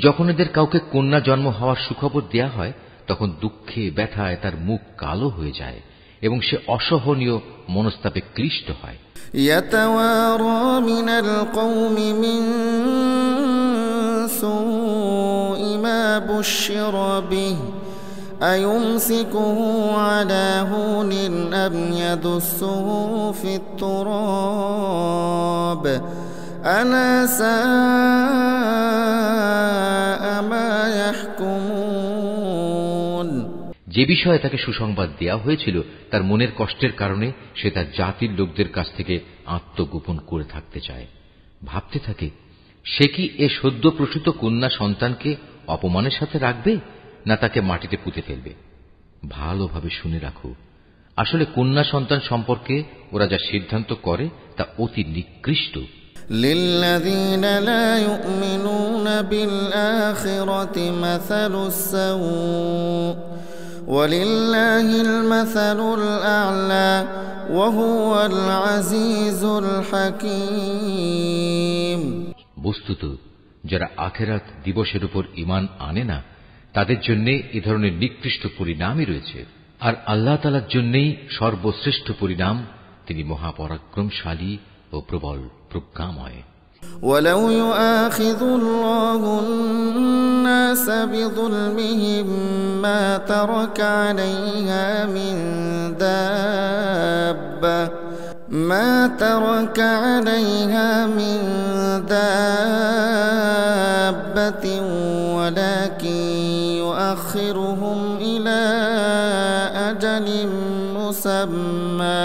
[SPEAKER 1] যখন এদের কাউকে কন্যা জন্ম হওয়ার সুখবর দেয়া হয় তখন দুঃখে ব্যথায় তার মুখ কালো হয়ে যায় এবং সে অসহনীয় মনস্তাপে ক্লিষ্ট হয়।
[SPEAKER 2] يَتَوَارَىٰ مِنَ الْقَوْمِ مِن سُوءِ مَا بُشِّرَ بِهِ أَيُمْسِكُهُ عَلَىٰ هُونٍ أَمْ يَدُسُّهُ فِي التُّرَابِ أَلَا سَاءَ مَا يَحْكُمُونَ।
[SPEAKER 1] যে বিষয়ে তাকে সুসংবাদ দেয়া হয়েছিল তার মনের কষ্টের কারণে সে তার জাতির লোকদের কাছ থেকে আত্মগোপন করে থাকতে চায়। ভাবতে থাকে, সে কি এ সদ্য প্রসূত কন্যা সন্তানকে অপমানের সাথে রাখবে না তাকে মাটিতে পুঁতে ফেলবে। ভালোভাবে শুনে রাখো, আসলে কন্যা সন্তান সম্পর্কে ওরা যা সিদ্ধান্ত করে তা অতি নিকৃষ্ট।
[SPEAKER 2] لِلَّذِينَ لَا يُؤْمِنُونَ بِالْآخِرَةِ مَثَلُ السَّوْءِ وَلِلَّهِ الْمَثَلُ الْأَعْلَى وَهُوَ الْعَزِيزُ الْحَكِيمُ।
[SPEAKER 1] বস্তুত যারা আখিরাত দিবসের উপর ঈমান আনে না তাদের জন্য এ ধরনের নিকৃষ্ট পরিণামই রয়েছে, আর আল্লাহ তাআলার জন্যই সর্বশ্রেষ্ঠ পরিণাম। তিনি মহাপরাক্রমশালী ও প্রবল প্রজ্ঞাময়।
[SPEAKER 2] وَلَوْ يُؤَاخِذُ اللَّهُ النَّاسَ بِظُلْمِهِم مَّا تَرَكَ عَلَيْهَا مِن دَابَّةٍ وَلَكِن يُؤَخِّرُهُمْ إِلَىٰ أَجَلٍ مُّسَمًّى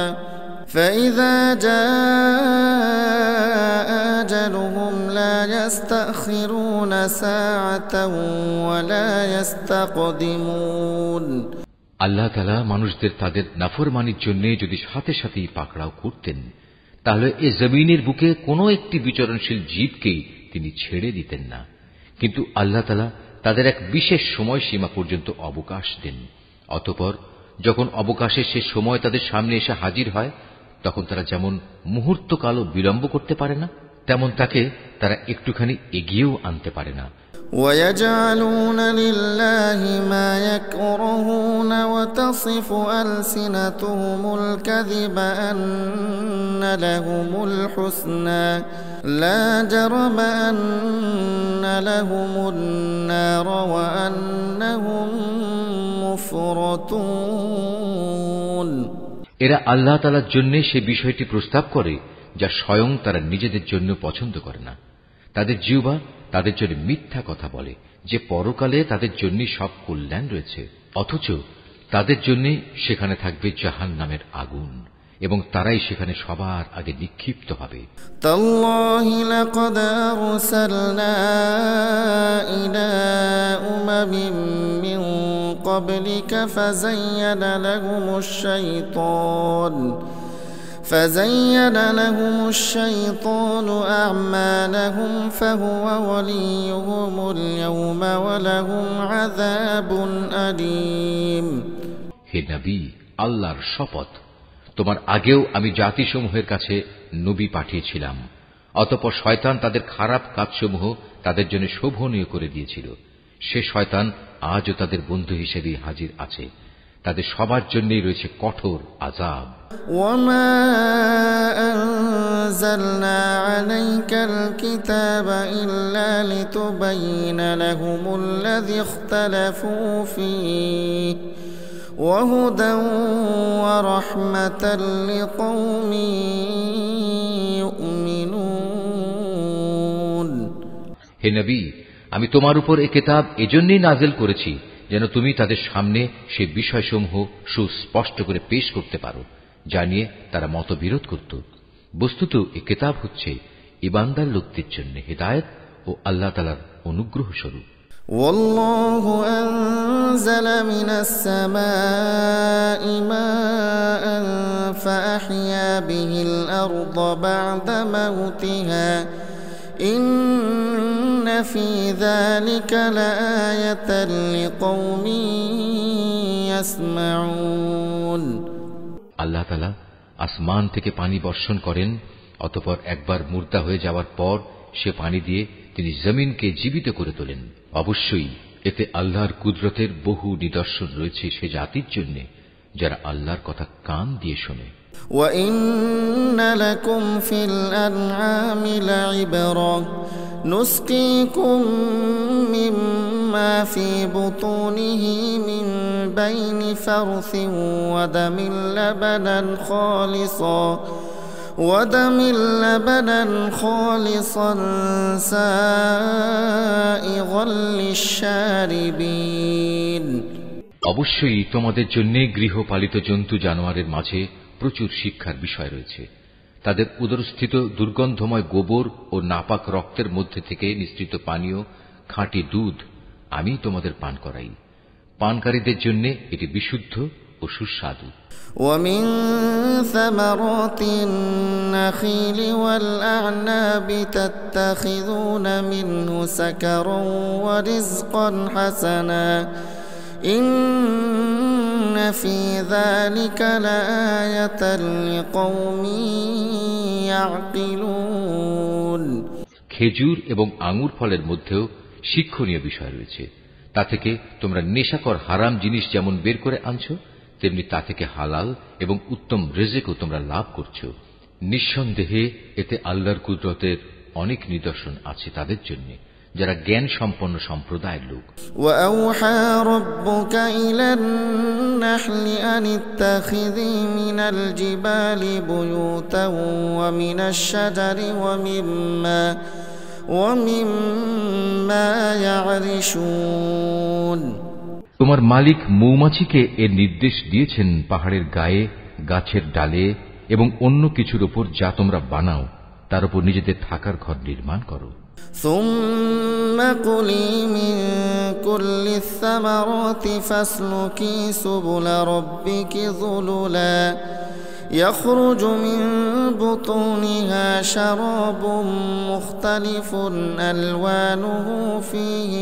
[SPEAKER 2] فَإِذَا جَاءَ أَجَلُهُمْ لَا يَسْتَأْخِرُونَ سَاعَةً وَلَا يَسْتَقْدِمُونَ।
[SPEAKER 1] আল্লাহ তাআলা মানুষদের তাদের নাফরমানির জন্য যদি সাথে সাথেই পাকড়াও করতেন তাহলে এ জমিনের বুকে কোনো একটি বিচরণশীল জীবকেই তিনি ছেড়ে দিতেন না, কিন্তু আল্লাহ তাআলা তাদের এক বিশেষ সময়সীমা পর্যন্ত অবকাশ দেন। অতঃপর যখন অবকাশের সে সময় তাদের সামনে এসে হাজির হয় তখন তারা যেমন মুহূর্তকালও বিলম্ব করতে পারে না, তেমন তাকে তারা একটুখানি এগিয়েও আনতে পারে না।
[SPEAKER 2] وَيَجْعَلُونَ لِلَّهِ مَا يَكْرَهُونَ وَتَصِفُ أَلْسِنَتُهُمُ الْكَذِبَ أَنَّ لَهُمُ الْحُسْنَىٰ لَا جَرَمَ أَنَّ لَهُمُ النَّارَ وَأَنَّهُم مُّفْرَطُونَ।
[SPEAKER 1] এরা আল্লাহ তাআলার জন্য সে বিষয়টি প্রস্তাব করে যা স্বয়ং তারা নিজেদের জন্য পছন্দ করে না। তাদের জিহ্বা তাদের জন্য মিথ্যা কথা বলে যে পরকালে তাদের জন্য সব কল্যাণ রয়েছে, অথচ তাদের জন্য সেখানে থাকবে জাহান্নামের আগুন এবং তারাই সেখানে সবার আগে নিক্ষিপ্ত হবে।
[SPEAKER 2] তাল্লাহি লাকাদ আরসালনা ইলা উমামিন মিন ক্বাবলিকা فزين لهم الشيطان أعمالهم فهو وليهم اليوم ولهم عذاب أليم।
[SPEAKER 1] হে নবী, আল্লাহর শপথ, তোমার আগেও আমি জাতিসমূহের কাছে নবী পাঠিয়েছিলাম, অতঃপর শয়তান তাদের খারাপ কাজসমূহ তাদের জন্য শোভনীয় করে দিয়েছিল। সে শয়তান আজও তাদের বন্ধু হিসেবে হাজির আছে। তাদের সবার জন্যই রয়েছে কঠোর আযাব।
[SPEAKER 2] ওয়ামা আনজালনা আলাইকাল কিতাবা ইল্লা লিতুবাইয়িনা লাহুমুল্লাযী ইখতালাফু ফীহি وهدى ورحمة لقوم يؤمنون
[SPEAKER 1] হে নবী, আমি তোমার উপর এই কিতাব এজন্যই নাযিল করেছি যেন তুমি তাদের সামনে সেই বিষয়সমূহ সুস্পষ্ট করে পেশ করতে পারো যা নিয়ে তারা মতবিরোধ করত। বস্তুত এই কিতাব হচ্ছে ঈমানদার লোকদের জন্য হিদায়াত ও আল্লাহ তাআলার অনুগ্রহ স্বরূপ।
[SPEAKER 2] والله أنزل من السماء ماء فأحيا به الأرض بعد موتها إن في ذلك لآية لقوم يسمعون
[SPEAKER 1] আল্লাহ তাআলা আসমান থেকে পানি বর্ষণ করেন, অতঃপর একবার মুর্দা হয়ে যাওয়ার পর সে পানি দিয়ে তিনি জমিনকে জীবিত করে তোলেন। অবশ্যই এতে আল্লাহর কুদরতের বহু নিদর্শন রয়েছে সে জাতির জন্য যারা আল্লাহর কথা কান দিয়ে শোনে।
[SPEAKER 2] وَإِنَّ لَكُمْ فِي الْأَنْعَامِ لَعِبْرَةً نُسْقِيكُم مِّمَّا فِي بُطُونِهِ مِن بَيْنِ فَرْثٍ ودم لبنا خالصا سائغا للشاربين
[SPEAKER 1] অবশ্যই তোমাদের জন্য গৃহপালিত জন্তু জানোয়ারের মাঝে প্রচুর শিক্ষার বিষয় রয়েছে। তাদের উদরস্থিত দুর্গন্ধময় গোবর ও নাপাক রক্তের মধ্যে থেকে নিঃসৃত পানীয় খাঁটি দুধ আমি তোমাদের পান করাই। পানকারীদের জন্য এটি বিশুদ্ধ ও সুস্বাদু।
[SPEAKER 2] ومن ثمرات النخيل والأعناب تتخذون منه سكرا ورزقا حسنا إن في ذلك لآية لقوم يعقلون
[SPEAKER 1] খেজুর এবং আঙ্গুর ফলের মধ্যেও শিক্ষণীয় বিষয় রয়েছে। তা থেকে তোমরা নেশাকর হারাম জিনিস যেমন বের করে আনছো, তেমনি তা থেকে হালাল এবং উত্তম রিজিকও তোমরা লাভ করছো। নিঃসন্দেহে এতে আল্লাহর কুদরতের অনেক নিদর্শন আছে তাদের জন্য যারা জ্ঞান সম্পন্ন সম্প্রদায়ের লোক।
[SPEAKER 2] وَأَوْحَى رَبُّكَ إِلَى النَّحْلِ أَنِ اتَّخِذِي مِنَ الْجِبَالِ بُيُوتًا وَمِنَ الشَّجَرِ وَمِمَّا يَعْرِشُونَ
[SPEAKER 1] তোমার মালিক মৌমাছিকে এর নির্দেশ দিয়েছেন পাহাড়ের গায়ে, গাছের ডালে এবং অন্য কিছুর উপর যা তোমরা বানাও তার উপর নিজেদের থাকার ঘর নির্মাণ করো।
[SPEAKER 2] ثم كلي من كل الثمرات فاسلكي سبل ربك ذللا يخرج من بطونها شراب مختلف ألوانه فيه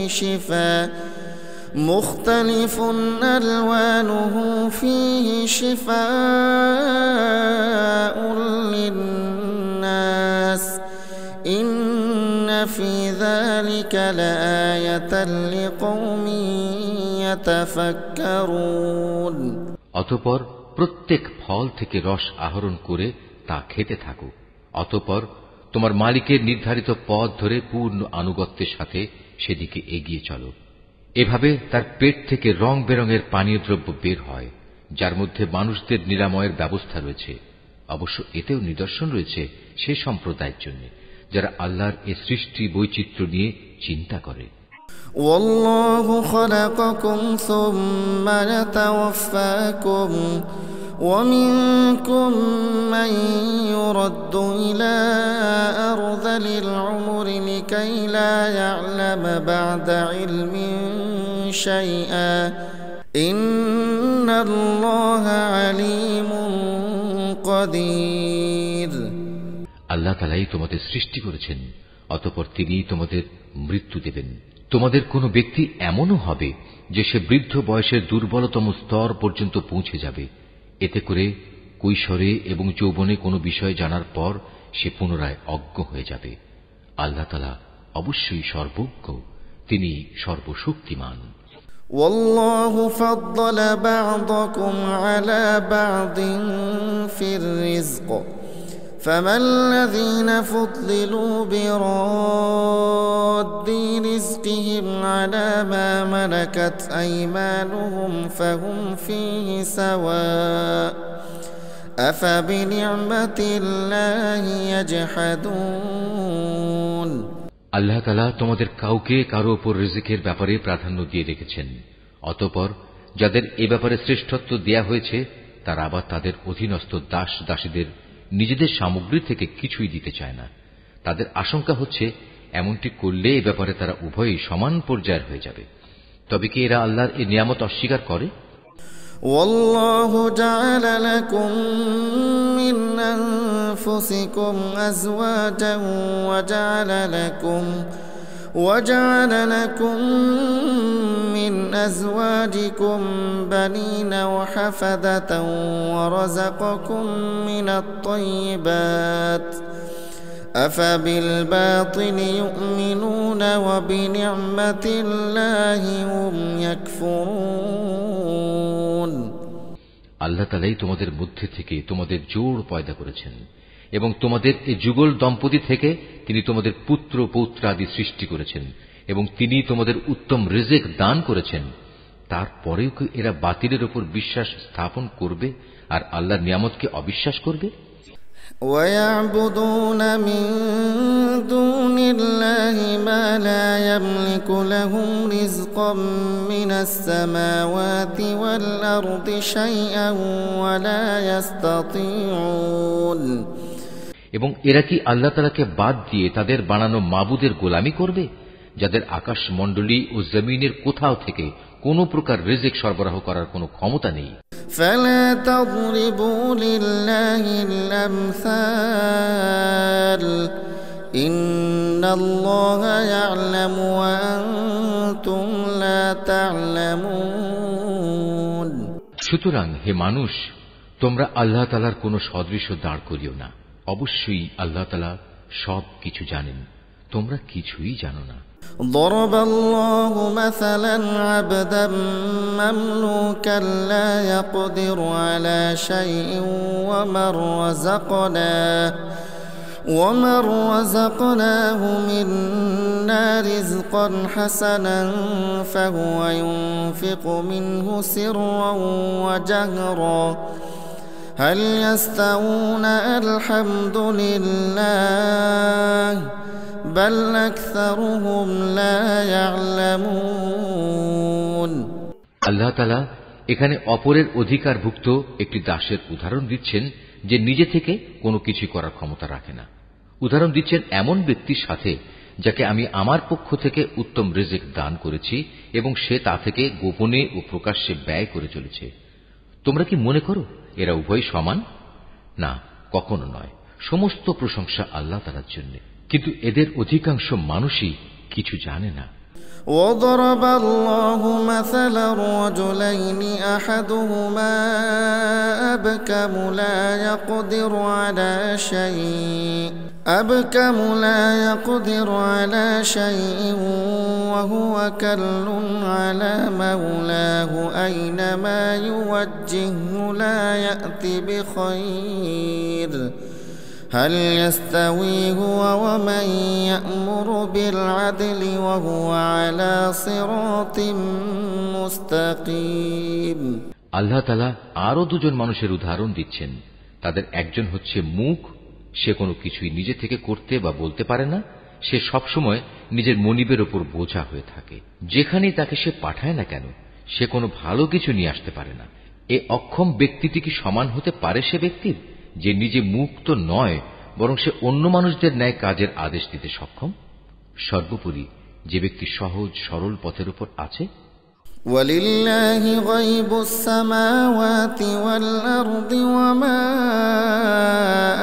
[SPEAKER 2] شفاء للناس إن في ذلك لآية لقوم يتفكرون
[SPEAKER 1] অতঃপর প্রত্যেক ফল থেকে রস আহরণ করে তা খেতে থাকো। অতঃপর তোমার মালিকের নির্ধারিত পথ ধরে পূর্ণ আনুগত্যের সাথে সেদিকে এগিয়ে চলো। এভাবে তার পেট থেকে রং বেরঙের পানীয় দ্রব্য বের হয় যার মধ্যে মানুষদের নিরাময়ের ব্যবস্থা রয়েছে। অবশ্য এতেও নিদর্শন রয়েছে সে সম্প্রদায়ের জন্য যারা আল্লাহর এই সৃষ্টি বৈচিত্র্য নিয়ে চিন্তা করে।
[SPEAKER 2] والله خلقكم ثم يتوفاكم ومنكم من يرد إلى أرذل العمر لكي لا يعلم بعد علم شيئا إن الله عليم قدير
[SPEAKER 1] আল্লাহ তাআলাই তোমাদের সৃষ্টি করেছেন, অতঃপর তিনি তোমাদের মৃত্যু দেবেন। তোমাদের কোনো ব্যক্তি এমনও হবে যে সে বৃদ্ধ বয়সের দুর্বলতম স্তর পর্যন্ত পৌঁছে যাবে। এতে করে কৈশোরে এবং যৌবনে কোনো বিষয় জানার পর সে পুনরায় অজ্ঞ হয়ে যাবে। আল্লাহ তাআলা অবশ্যই সর্বজ্ঞ, তিনি সর্বশক্তিমান।
[SPEAKER 2] والله فضل بعضكم على بعض في الرزق فما الذين فضلوا براد رزق بيوتهم على ما ملكت أيمانهم فهم فيه سواء أفبنعمة الله يجحدون
[SPEAKER 1] আল্লাহ তাআলা তোমাদের কাউকে কারো উপর রিজিকের ব্যাপারে প্রাধান্য দিয়ে রেখেছেন। অতঃপর যাদের এ ব্যাপারে শ্রেষ্ঠত্ব দেয়া হয়েছে তারা আবার তাদের অধীনস্থ দাস দাসীদের নিজেদের সামগ্রী থেকে কিছুই দিতে চায় না। তাদের আশঙ্কা হচ্ছে এমনটি করলে এ ব্যাপারে তারা উভয়ই সমান পর্যায়ের হয়ে যাবে। তবে কি এরা আল্লাহর এই নিয়ামত অস্বীকার করে?
[SPEAKER 2] والله جعل لكم من أنفسكم أزواجا وجعل لكم من أزواجكم بنين وحفدة ورزقكم من الطيبات أفبالباطل يؤمنون وبنعمة الله هم يكفرون
[SPEAKER 1] আল্লাহ তাআলাই তোমাদের মধ্যে থেকে তোমাদের জোড় পয়দা করেছেন এবং তোমাদের এই যুগল দম্পতি থেকে তিনি তোমাদের পুত্র পৌত্রাদি সৃষ্টি করেছেন এবং তিনি তোমাদের উত্তম রিজিক দান করেছেন। তারপরেও কি এরা বাতিলের উপর বিশ্বাস স্থাপন করবে আর আল্লাহর নিয়ামতকে অবিশ্বাস করবে?
[SPEAKER 2] ويعبدون من دون الله ما لا يملك لهم رزقا من السماوات والأرض شيئا ولا يستطيعون
[SPEAKER 1] এবং এরা কি আল্লাহ তাআলাকে বাদ দিয়ে তাদের বানানো মাবুদের গোলামি করবে যাদের আকাশ মণ্ডলী ও জমিনের কোথাও থেকে কোন প্রকার রিজিক সরবরাহ করার কোনো ক্ষমতা নেই।
[SPEAKER 2] فلا تضربوا لله الأمثال إن الله يعلم وأنتم لا تعلمون
[SPEAKER 1] সুতরাং হে মানুষ, তোমরা আল্লাহ তাআলার কোনো সদৃশ্য দাঁড় করিও না। অবশ্যই আল্লাহ তাআলা সব কিছু জানেন, তোমরা কিছুই জানো না।
[SPEAKER 2] ضرب الله مثلا عبدا مملوكا لا يقدر على شيء ومن رزقناه منا رزقا حسنا فهو ينفق منه سرا وجهرا هل يستوون الحمد لله بل أكثرهم لا يعلمون
[SPEAKER 1] আল্লাহ তাআলা এখানে অপরের অধিকারভুক্ত একটি দাসের উদাহরণ দিচ্ছেন যে নিজে থেকে কোনো কিছু করার ক্ষমতা রাখে না। উদাহরণ দিচ্ছেন এমন ব্যক্তির সাথে যাকে আমি আমার পক্ষ থেকে উত্তম রিজিক দান করেছি এবং সে তা থেকে গোপনে ও প্রকাশ্যে ব্যয় করে চলেছে। তোমরা কি মনে করো এরা উভয় সমান? না, কখনো নয়। সমস্ত প্রশংসা আল্লাহ তাআলার জন্য, কিন্তু এদের অধিকাংশ মানুষই কিছু জানে না।
[SPEAKER 2] وضرب الله مثلا رجلين أحدهما أبكم لا يقدر على شيء وهو كل على مولاه أينما يوجهه لا يأتي بخير هل يستوي هو ومن يأمر بالعدل وهو على صراط مستقيم
[SPEAKER 1] আল্লাহ তাআলা আরো দুজন মানুষের উদাহরণ দিচ্ছেন। তাদের একজন হচ্ছে মূক, সে কোনো কিছুই নিজে থেকে করতে বা বলতে পারে না। সে সবসময় নিজের মনিবের উপর বোঝা হয়ে থাকে। যেখানেই তাকে সে পাঠায় না কেন সে কোনো ভালো কিছু নিয়ে আসতে পারে না। এ অক্ষম ব্যক্তিটি কি সমান হতে পারে সে ব্যক্তির যে নিজে মুক্ত নয়, বরং সে অন্য মানুষদের ন্যায় কাজের আদেশ দিতে সক্ষম? সর্বোপরি যে ব্যক্তি সহজ সরল পথের উপর আছে।
[SPEAKER 2] ওয়ালিল্লাহি গায়বুস সামাওয়াতি ওয়াল আরদি ওয়া মা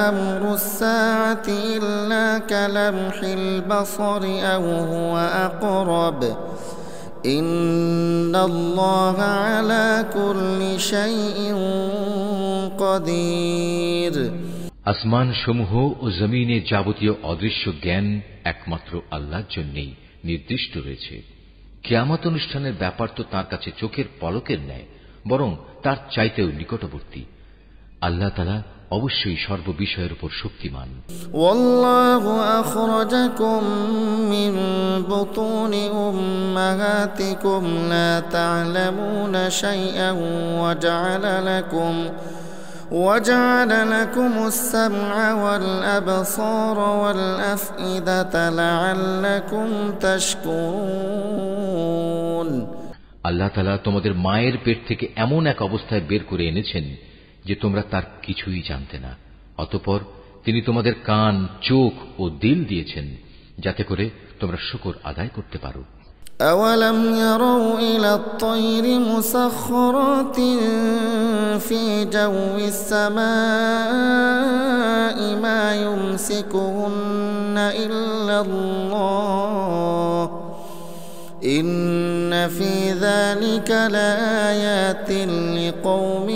[SPEAKER 2] আমরুস সাআতি ইল্লা কালামহিল বাসারি আও হুয়া আকরাব ইন্নাল্লাহা আলা কুল্লি শাইইন কাদির।
[SPEAKER 1] আসমান সমূহ ও জমিনে যাবতীয় অদৃশ্য জ্ঞান একমাত্র আল্লাহর জন্যই নির্দিষ্ট রয়েছে। কিয়ামত অনুষ্ঠানের ব্যাপার তো তাঁর কাছে চোখের পলকের ন্যায়, বরং তার চাইতেও নিকটবর্তী। আল্লাহ তাআলা অবশ্যই সর্ববিষয়ের উপর শক্তিমান।
[SPEAKER 2] ওয়াল্লাহু আখরাজাকুম মিন বুতুনি উম্মাহাতিকুম লা তা'লামুনা শাইআন وجعل لكم السمع والأبصار والأفئدة لعلكم تشكرون।
[SPEAKER 1] আল্লাহ তাআলা তোমাদের মায়ের পেট থেকে এমন এক অবস্থায় বের করে এনেছেন যে তোমরা তার কিছুই জানতে না। অতঃপর তিনি তোমাদের কান, চোখ ও দিল দিয়েছেন যাতে করে তোমরা শুকর আদায় করতে পারো।
[SPEAKER 2] أولم يروا إلى الطير مسخرات في جو السماء ما يمسكهن إلا الله إن في ذلك لآيات لقوم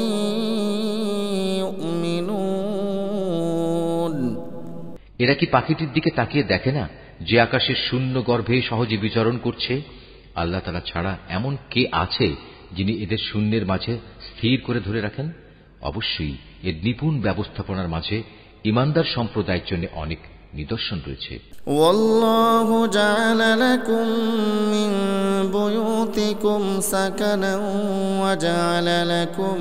[SPEAKER 2] يؤمنون।
[SPEAKER 1] এরা কি পাখিটির দিকে তাকিয়ে দেখে না যে আকাশের শূন্য গর্ভে সহজে বিচরণ করছে? আল্লাহ তাআলা ছাড়া এমন কে আছে যিনি এদের শূন্যের মাঝে স্থির করে ধরে রাখেন? অবশ্যই এর নিপুণ ব্যবস্থাপনার মাঝে ঈমানদার সম্প্রদায়ের জন্য অনেক নিদর্শন রয়েছে।
[SPEAKER 2] ওয়াল্লাহু জাআলা লাকুম মিন বুয়ুতিকুম সাকানান ওয়া জাআলা লাকুম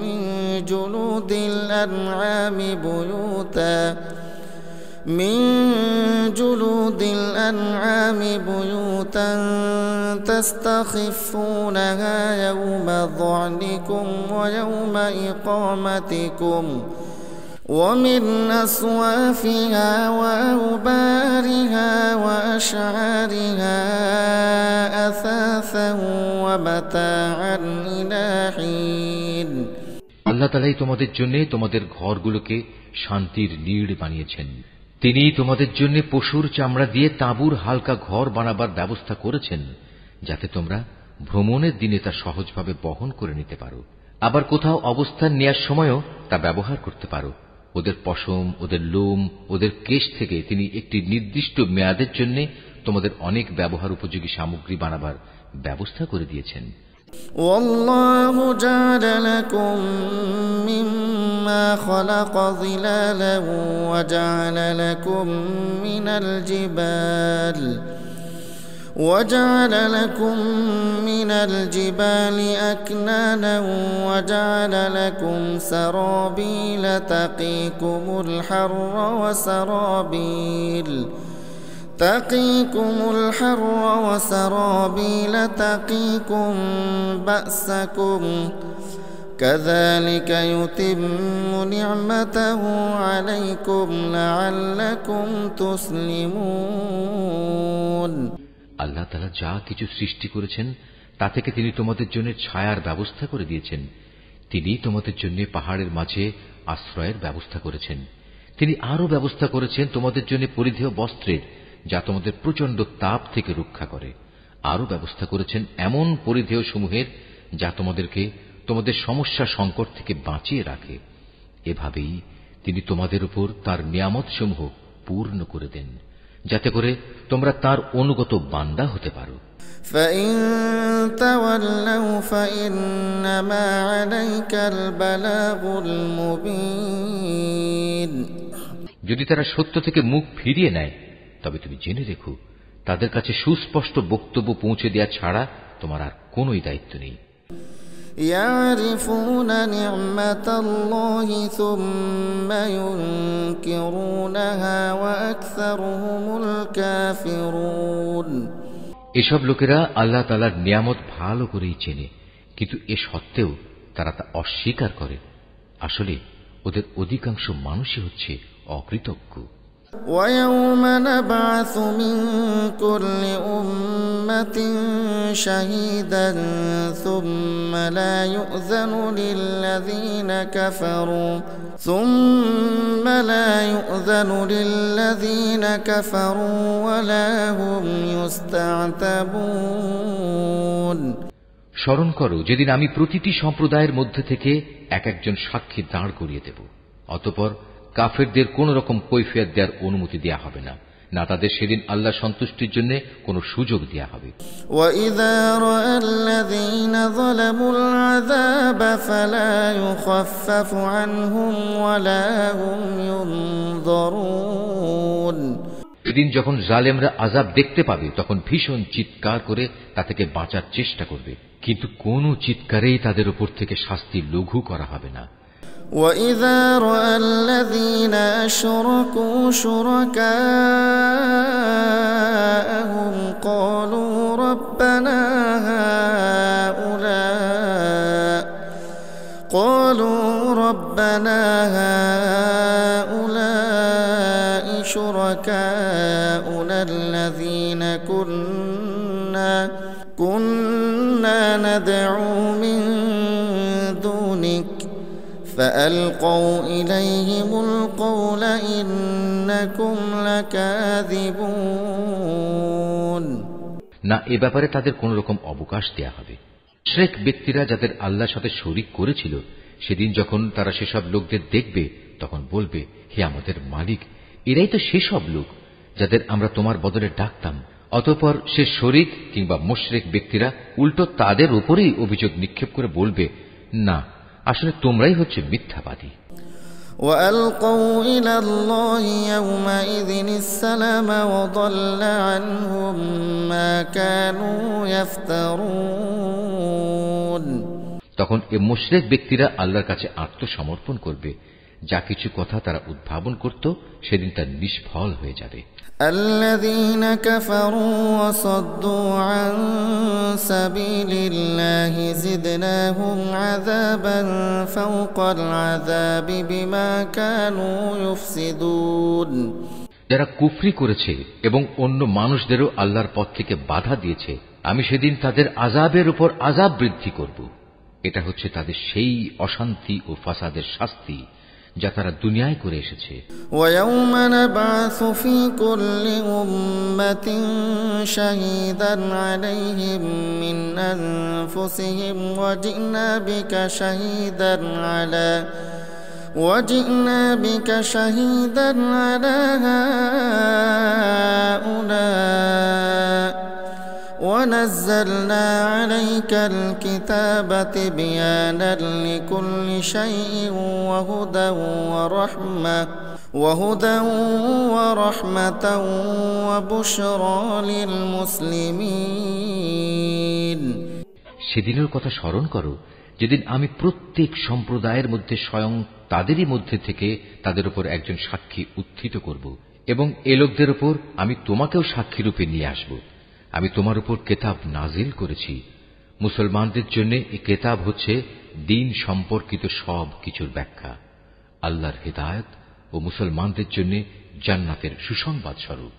[SPEAKER 2] মিন জুলুদিল আনআমি بيوتا تستخفونها يوم ظعنكم ويوم إقامتكم ومن أصوافها وأوبارها وأشعارها أثاثا ومتاعا إلى حين।
[SPEAKER 1] আল্লাহ তাআলাই তোমাদের জন্য তোমাদের ঘরগুলোকে শান্তির নীড় বানিয়েছেন। তিনি তোমাদের জন্য পশুর চামড়া দিয়ে তাঁবুর হালকা ঘর বানাবার ব্যবস্থা করেছেন যাতে তোমরা ভ্রমণের দিনে তা সহজভাবে বহন করে নিতে পারো। আবার কোথাও অবস্থান নেয়ার সময়ও তা ব্যবহার করতে পারো। ওদের পশম, ওদের লোম, ওদের কেশ থেকে তিনি একটি নির্দিষ্ট মেয়াদের জন্য তোমাদের অনেক ব্যবহার উপযোগী সামগ্রী বানাবার ব্যবস্থা করে দিয়েছেন।
[SPEAKER 2] والله جعل لكم مما خلق ظلالا وجعل لكم من الجبال أكنانا وجعل لكم سرابيل تقيكم الحر وسرابيل تقيكم بأسكم كذلك يتم نعمته عليكم لعلكم تسلمون।
[SPEAKER 1] আল্লাহ তাআলা যা কিছু সৃষ্টি করেছেন তা থেকে তিনি তোমাদের জন্য ছায়ার ব্যবস্থা করে দিয়েছেন। তিনি তোমাদের জন্য পাহাড়ের মাঝে আশ্রয়ের ব্যবস্থা করেছেন। তিনি আরো ব্যবস্থা করেছেন তোমাদের জন্য পরিধেয় বস্ত্রের, যা তোমাদের প্রচন্ড তাপ থেকে রক্ষা করে। আরো ব্যবস্থা করেছেন এমন পরিধেয় সমূহের যা তোমাদেরকে তোমাদের সমস্যা সংকট থেকে বাঁচিয়ে রাখে। এভাবেই তিনি তোমাদের উপর তার নিয়ামত সমূহ পূর্ণ করে দেন যাতে করে তোমরা তার অনুগত বান্দা হতে পারো।
[SPEAKER 2] فَإِن تَوَلَّوْا فَإِنَّمَا عَلَيْكَ الْبَلَاغُ الْمُبِينُ।
[SPEAKER 1] যদি তারা সত্য থেকে মুখ ফিরিয়ে নেয় তবে তুমি জেনে রেখো তাদের কাছে সুস্পষ্ট বক্তব্য পৌঁছে দেওয়া ছাড়া তোমার আর কোনোই দায়িত্ব নেই।
[SPEAKER 2] يَعْرِفُونَ نِعْمَةَ اللَّهِ ثُمَّ يُنكِرُونَهَا وَأَكْثَرُهُمُ الْكَافِرُونَ।
[SPEAKER 1] এসব লোকেরা আল্লাহ তাআলার নিয়ামত ভালো করেই চেনে, কিন্তু এ সত্ত্বেও তারা তা অস্বীকার করে। আসলে ওদের অধিকাংশ মানুষই হচ্ছে অকৃতজ্ঞ।
[SPEAKER 2] وَيَوْمَ نَبْعَثُ مِن كُلِّ أُمَّةٍ شَهِيدًا ثُمَّ لَا يُؤْذَنُ لِلَّذِينَ كَفَرُوا وَلَا هُمْ يُسْتَعْتَبُونَ।
[SPEAKER 1] স্মরণ করো যেদিন আমি প্রতিটি সম্প্রদায়ের মধ্যে থেকে এক একজন সাক্ষী দাঁড় করিয়ে দেব। অতঃপর কাফেরদের কোন রকম কৈফিয়ত দেওয়ার অনুমতি দেয়া হবে না না তাদের সেদিন আল্লাহ সন্তুষ্টির জন্য কোনো সুযোগ দেয়া হবে।
[SPEAKER 2] وَإِذَا رَأَى الَّذِينَ ظَلَمُوا الْعَذَابَ فَلَا يُخَفَّفُ عَنْهُمْ وَلَا هُمْ يُنظَرُونَ।
[SPEAKER 1] সেদিন যখন জালেমরা আযাব দেখতে পাবে তখন ভীষণ চিৎকার করে তা থেকে বাঁচার চেষ্টা করবে, কিন্তু কোনো চিৎকারেই তাদের উপর থেকে শাস্তি লঘু করা হবে না।
[SPEAKER 2] وَإِذَا رَأَى الَّذِينَ أَشْرَكُوا شُرَكَاءَهُمْ قَالُوا رَبَّنَا هَؤُلَاءِ شُرَكَاؤُنَا الَّذِينَ كُنَّا نَدْعُو مِن دُونِكَ فَأَلْقَوْا إِلَيْهِمُ الْقَوْلَ إِنَّكُمْ لَكَاذِبُونَ।
[SPEAKER 1] না, এ ব্যাপারে তাদের কোন রকম অবকাশ দেয়া হবে। মুশরিক ব্যক্তিরা যাদের আল্লাহর সাথে শরীক করেছিল, সেদিন যখন তারা সেসব লোকদের দেখবে তখন বলবে, হে আমাদের মালিক, এরাই তো সেসব লোক যাদের আমরা তোমার বদলে ডাকতাম। অতঃপর সে শরীক কিংবা মুশরিক ব্যক্তিরা উল্টো তাদের উপরেই অভিযোগ নিক্ষেপ করে বলবে, না, আসলে তোমরাই হচ্ছে মিথ্যাবাদী।
[SPEAKER 2] وَأَلْقَوْا إِلَى اللَّهِ يَوْمَئِذٍ السَّلَامَ وَضَلَّ عَنْهُمْ مَا كَانُوا يَفْتَرُونَ।
[SPEAKER 1] তখন এ মুশরিক ব্যক্তিরা আল্লাহর কাছে আত্মসমর্পণ করবে, যা কিছু কথা তারা উদ্ভাবন করত সেদিন তা নিষ্ফল হয়ে যাবে।
[SPEAKER 2] الذين كفروا وصدوا عن سبيل الله زدناهم عذابا فوق العذاب بما كانوا يفسدون।
[SPEAKER 1] যারা কুফরি করেছে এবং অন্য মানুষদেরও আল্লাহর পথ থেকে বাধা দিয়েছে, আমি সেদিন তাদের আযাবের উপর আযাব বৃদ্ধি করব। এটা হচ্ছে তাদের সেই অশান্তি ও ফাসাদের শাস্তি যা তারা দুনিয়ায় করে এসেছে।
[SPEAKER 2] وَيَوْمَ نَبْعَثُ فِي كُلِّ أُمَّةٍ شَهِيدًا عَلَيْهِمْ مِنْ أَنفُسِهِمْ وَجِئْنَا بِكَ شَهِيدًا عَلَى هَؤُلَاءِ وَنَزَّلْنَا عَلَيْكَ الْكِتَابَ تِبْيَانًا لِكُلِّ شَيْءٍ وَهُدًى وَرَحْمَةً وَبُشْرَى لِلْمُسْلِمِينَ।
[SPEAKER 1] সেদিনের কথা স্মরণ করো যেদিন আমি প্রত্যেক সম্প্রদায়ের মধ্যে স্বয়ং তাদেরই মধ্যে থেকে তাদের উপর একজন সাক্ষী উত্থিত করব, এবং এ লোকদের উপর আমি তোমাকেও সাক্ষী রূপে নিয়ে আসব। আমি তোমার উপর কেতাব নাজিল করেছি। মুসলমানদের জন্য এই কেতাব হচ্ছে দ্বীন সম্পর্কিত সব কিছুর ব্যাখ্যা, আল্লাহর হিদায়াত ও মুসলমানদের জন্য জান্নাতের সুসংবাদ স্বরূপ।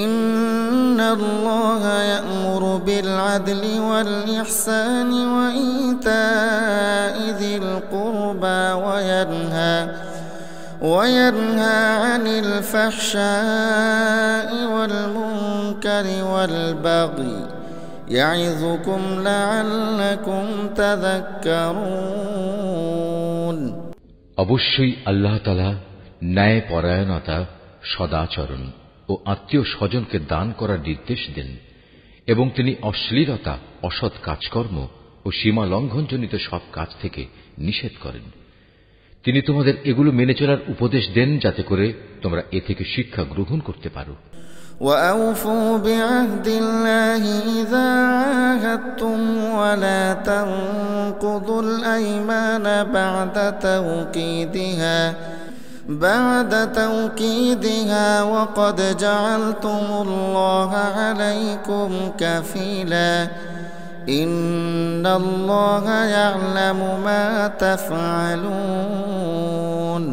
[SPEAKER 2] ইন্নাল্লাহা ইয়া'মুরু বিল আদলি ওয়াল ইহসানি ওয়া ইতা'i যিল কুরবা وينهى عن الفحشاء والمنكر والبغي يعظكم لعلكم تذكرون।
[SPEAKER 1] অবশ্যই আল্লাহ তাআলা ন্যায় পরায়ণতা, সদাচরণ ও আত্মীয় স্বজনকে দান করার নির্দেশ দেন, এবং তিনি অশ্লীলতা, অসৎ কাজকর্ম ও সীমা লঙ্ঘনজনিত সব কাজ থেকে নিষেধ করেন। তিনি তোমাদের এগুলো মেনে চলার উপদেশ দেন যাতে করে তোমরা এ থেকে শিক্ষা গ্রহণ করতে পারো।
[SPEAKER 2] وَأَوْفُوا بِعَهْدِ اللَّهِ إِذَا عَاهَدتُّمْ وَلَا تَنقُضُوا الْأَيْمَانَ بَعْدَ تَوْكِيدِهَا وَقَدْ جَعَلْتُمُ اللَّهَ عَلَيْكُمْ كَفِيلًا ইন্নাল্লাহা ইয়া'লামু মা তাফআলুন।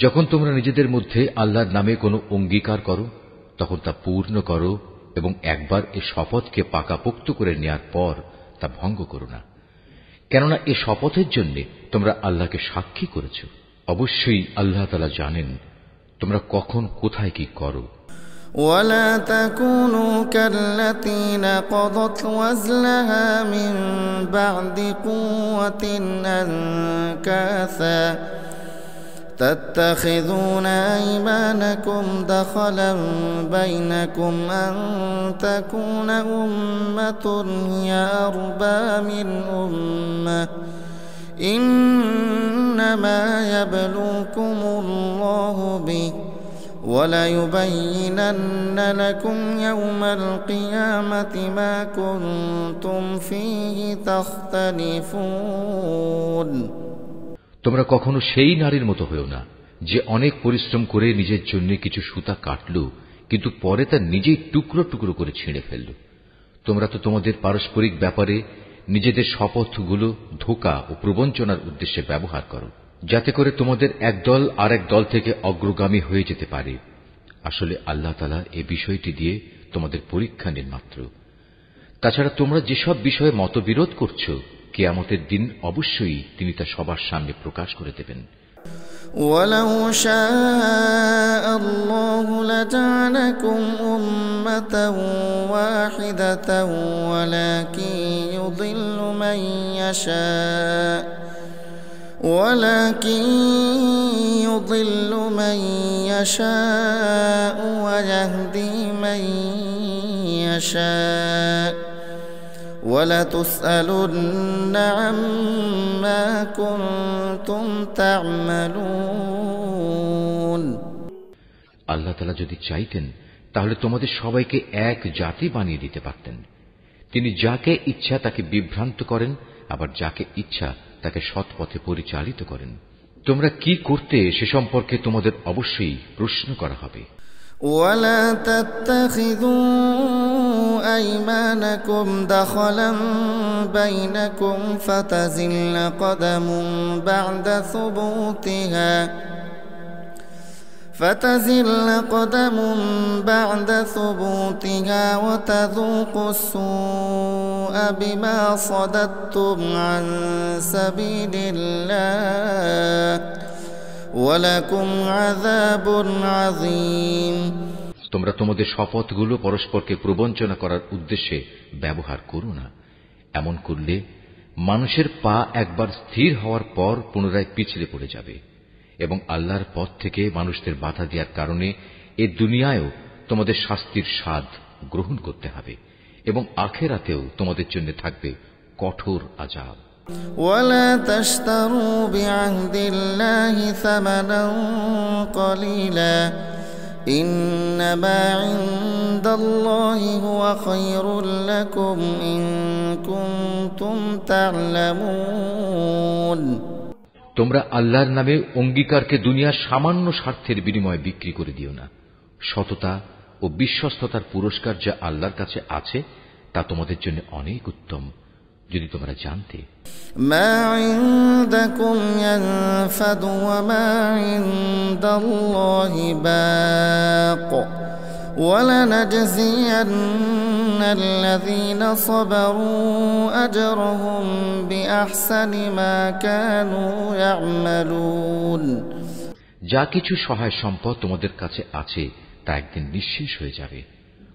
[SPEAKER 1] যখন তোমরা নিজেদের মধ্যে আল্লাহর নামে কোনো অঙ্গীকার করো তখন তা পূর্ণ করো, এবং একবার এ শপথকে পাকাপোক্ত করে নেয়ার পর তা ভঙ্গ করো না, কেননা এ শপথের জন্য তোমরা আল্লাহকে সাক্ষী করেছ। অবশ্যই আল্লাহ তাআলা জানেন তোমরা কখন কোথায় কি করো।
[SPEAKER 2] ولا تكونوا كالتي نقضت غزلها من بعد قوة أنكاثا تتخذون أيمانكم دخلا بينكم أن تكون أمة هي أربى من أمة إنما يبلوكم الله به وليبينن لكم يوم القيامة ما كنتم فيه تختلفون
[SPEAKER 1] তোমরা কখনো সেই নারীর মতো হয়েও না যে অনেক পরিশ্রম করে নিজের জন্য কিছু সুতা কাটল কিন্তু পরে তা নিজেই টুকরো টুকরো করে ছিঁড়ে ফেলল। তোমরা তো তোমাদের পারস্পরিক ব্যাপারে নিজেদের শপথগুলো ধোঁকা ও প্রবঞ্চনার উদ্দেশ্যে ব্যবহার করো, যাতে করে তোমাদের একদল আর এক দল থেকে অগ্রগামী হয়ে যেতে পারে। আসলে আল্লাহ তাআলা এই বিষয়টি দিয়ে তোমাদের পরীক্ষা নেন মাত্র। তাছাড়া তোমরা যেসব বিষয়ে মতবিরোধ করছো, কিয়ামতের দিন অবশ্যই তিনি তা সবার সামনে প্রকাশ করে দেবেন।
[SPEAKER 2] وَلَوْ شَاءَ اللَّهُ لَجَعَلَكُمْ أُمَّةً وَاحِدَةً وَلَكِن يُضِلُّ مَن يَشَاءُ وَيَهْدِي مَن يَشَاءُ وَلَتُسْأَلُنَّ عَمَّا كُنتُمْ تَعْمَلُونَ
[SPEAKER 1] আল্লাহ তাআলা যদি চাইতেন তাহলে তোমাদের সবাইকে এক জাতি বানিয়ে দিতে পারতেন। তিনি যাকে ইচ্ছা তাকে বিভ্রান্ত করেন, আবার যাকে ইচ্ছা তাকে সৎ পথে পরিচালিত করেন। তোমরা কি করতে সে সম্পর্কে তোমাদের অবশ্যই প্রশ্ন করা হবে।
[SPEAKER 2] ولا تتخذوا أيمانكم دخلا بينكم فتزل قدم بعد ثبوتها وتذوقوا السوء بما صددتم عن سبيل الله ولكم عذاب عظيم
[SPEAKER 1] তোমরা তোমাদের শপথগুলো পরস্পরকে প্রবঞ্চনা করার উদ্দেশ্যে ব্যবহার করো না। এমন করলে মানুষের পা একবার স্থির হওয়ার পর পুনরায় পিছলে পড়ে যাবে এবং আল্লাহর পথ থেকে মানুষদের বাধা দেওয়ার কারণে এ দুনিয়ায়ও তোমাদের শাস্তির স্বাদ গ্রহণ করতে হবে এবং আখিরাতেও তোমাদের জন্য থাকবে কঠোর আযাব।
[SPEAKER 2] ولا تشتروا بعهد الله ثمنا قليلا إنما عند الله هو خير لكم إن كنتم تعلمون
[SPEAKER 1] তোমরা আল্লাহর নামে অঙ্গীকারকে দুনিয়ার সামান্য স্বার্থের বিনিময়ে বিক্রি করে দিও না। সততা ও বিশ্বস্ততার পুরস্কার যা আল্লাহর কাছে আছে তা তোমাদের জন্য অনেক উত্তম, যদি তোমরা জানতে।
[SPEAKER 2] মা ইনদাকুম ইয়ানফাদু ওয়া মা ইনদাল্লাহি বাক وَلَنَجْزِيَنَّ الَّذِينَ صَبَرُوا أَجْرَهُمْ بِأَحْسَنِ مَا كَانُوا يَعْمَلُونَ
[SPEAKER 1] যা কিছু সহায় সম্পদ তোমাদের কাছে আছে তা একদিন নিঃশেষ হয়ে যাবে।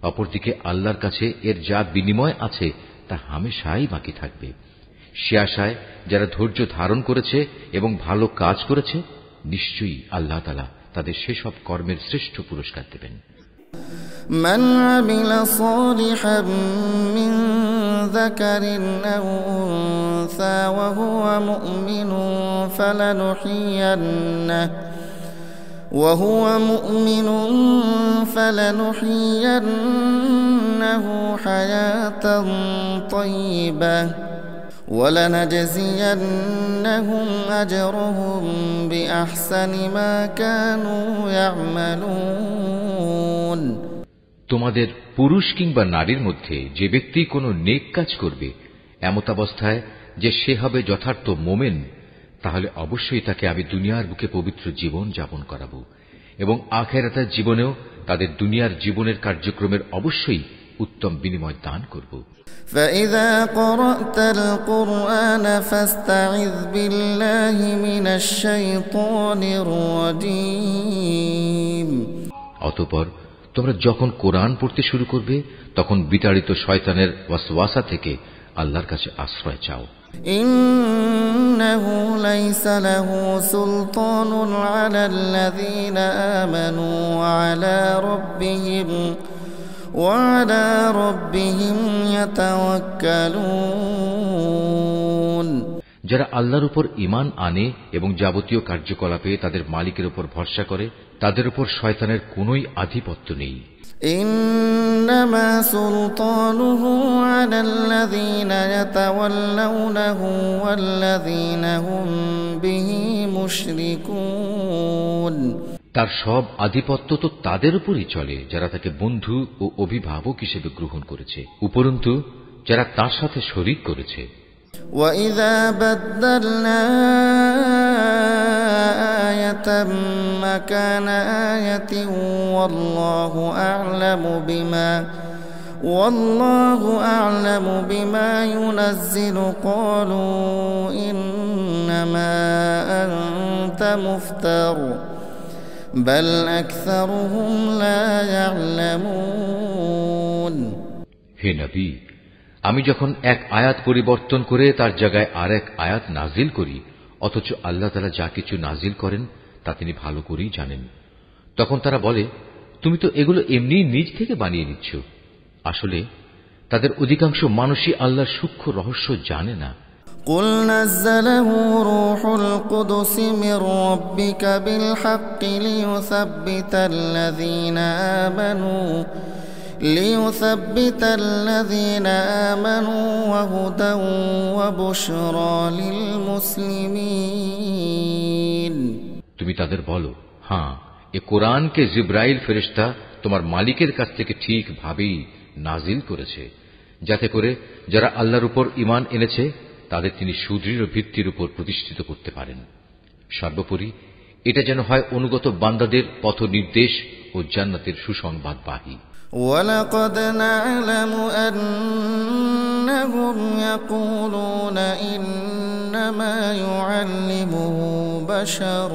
[SPEAKER 1] অপরদিকে আল্লাহর কাছে এর যা বিনিময় আছে তা হামেশাই বাকি থাকবে। সে আশায় যারা ধৈর্য ধারণ করেছে এবং ভালো কাজ করেছে, নিশ্চয়ই আল্লাহ তাআলা তাদের সেসব কর্মের শ্রেষ্ঠ পুরস্কার দেবেন।
[SPEAKER 2] من عمل صالحا من ذكر أو أنثى وهو مؤمن فلنحيينه حياة طيبة ولنجزينهم أجرهم بأحسن ما كانوا يعملون
[SPEAKER 1] তোমাদের পুরুষ কিংবা নারীর মধ্যে যে ব্যক্তি কোনো নেক কাজ করবে এমতাবস্থায় যে সে হবে যথার্থ মোমেন, তাহলে অবশ্যই তাকে আমি দুনিয়ার বুকে পবিত্র জীবন যাপন করাবো এবং আখিরাতের জীবনেও তাদের দুনিয়ার জীবনের কার্যক্রমের অবশ্যই উত্তম বিনিময় দান করব।
[SPEAKER 2] فَإِذَا قَرَأْتَ الْقُرْآنَ فَاسْتَعِذْ بِاللَّهِ مِنَ الشَّيْطَانِ الرَّجِيمِ
[SPEAKER 1] অতঃপর তোমরা যখন কোরআন পড়তে শুরু করবে তখন বিতাড়িত শয়তানের ওয়াসওয়াসা থেকে আল্লাহর কাছে আশ্রয় চাও।
[SPEAKER 2] ইন্নাহু লাইসা লাহু সুলতানুন আলাল্লাযীনা আমানু ওয়া আলা রাব্বিহিম ইয়াতাওয়াক্কালুন।
[SPEAKER 1] যারা আল্লাহর উপর ঈমান আনে এবং যাবতীয় কার্যকলাপে তাদের মালিকের উপর ভরসা করে, তাদের উপর শয়তানের কোনোই আধিপত্য নেই।
[SPEAKER 2] ইন্নামা সুলতানুহু আলাল্লাযীনা ইয়াতাওয়াল্লাউনাহু ওয়াল্লাযীনা হুম বিহি মুশরিকুন।
[SPEAKER 1] তার সব আধিপত্য তো তাদের উপরই চলে যারা তাকে বন্ধু ও অভিভাবক হিসেবে গ্রহণ করেছে, উপরন্তু যারা তার সাথে শরীক করেছে।
[SPEAKER 2] وَإِذَا بَدَّلْنَا آيَةً مَكَانَ آيَةٍ وَاللَّهُ أَعْلَمُ بِمَا يُنَزِّلُ قَالُوا إِنَّمَا أَنْتَ مُفْتَرٍ بَلْ أَكْثَرُهُمْ لَا يَعْلَمُونَ।
[SPEAKER 1] হে নবী, আমি যখন এক আয়াত পরিবর্তন করে তার জায়গায় আরেক আয়াত নাজিল করি, অথচ আল্লাহ তাআলা যা কিছু নাজিল করেন তা তিনি ভালো করেই জানেন, তখন তারা বলে, তুমি তো এগুলো এমনি নিজ থেকে বানিয়ে নিচ্ছ। আসলে তাদের অধিকাংশ মানুষই আল্লাহর সূক্ষ্ম রহস্য জানে না।
[SPEAKER 2] قُلْ نَزَّلَهُ رُوحُ الْقُدُسِ مِنْ رَبِّكَ بِالْحَقِّ لِيُثَبِّتَ الَّذِينَ آمَنُوا وَهُدًى وَبُشْرَى لِلْمُسْلِمِينَ।
[SPEAKER 1] তুমি তাদের বলো, হ্যাঁ, এ কোরআনকে জিবরাইল ফেরেশতা তোমার মালিকের কাছ থেকে ঠিকভাবেই নাজিল করেছে, যাতে করে যারা আল্লাহর উপর ঈমান এনেছে তাদের তিনি সুদৃঢ় ভিত্তির উপর প্রতিষ্ঠিত করতে পারেন। সর্বোপরি এটা যেন হয় অনুগত বান্দাদের পথ নির্দেশ ও জান্নাতের সুসংবাদবাহী।
[SPEAKER 2] وَلَقَدْ نَعْلَمُ أَنَّهُمْ يَقُولُونَ إِنَّمَا يُعَلِّمُهُ بَشَرٌ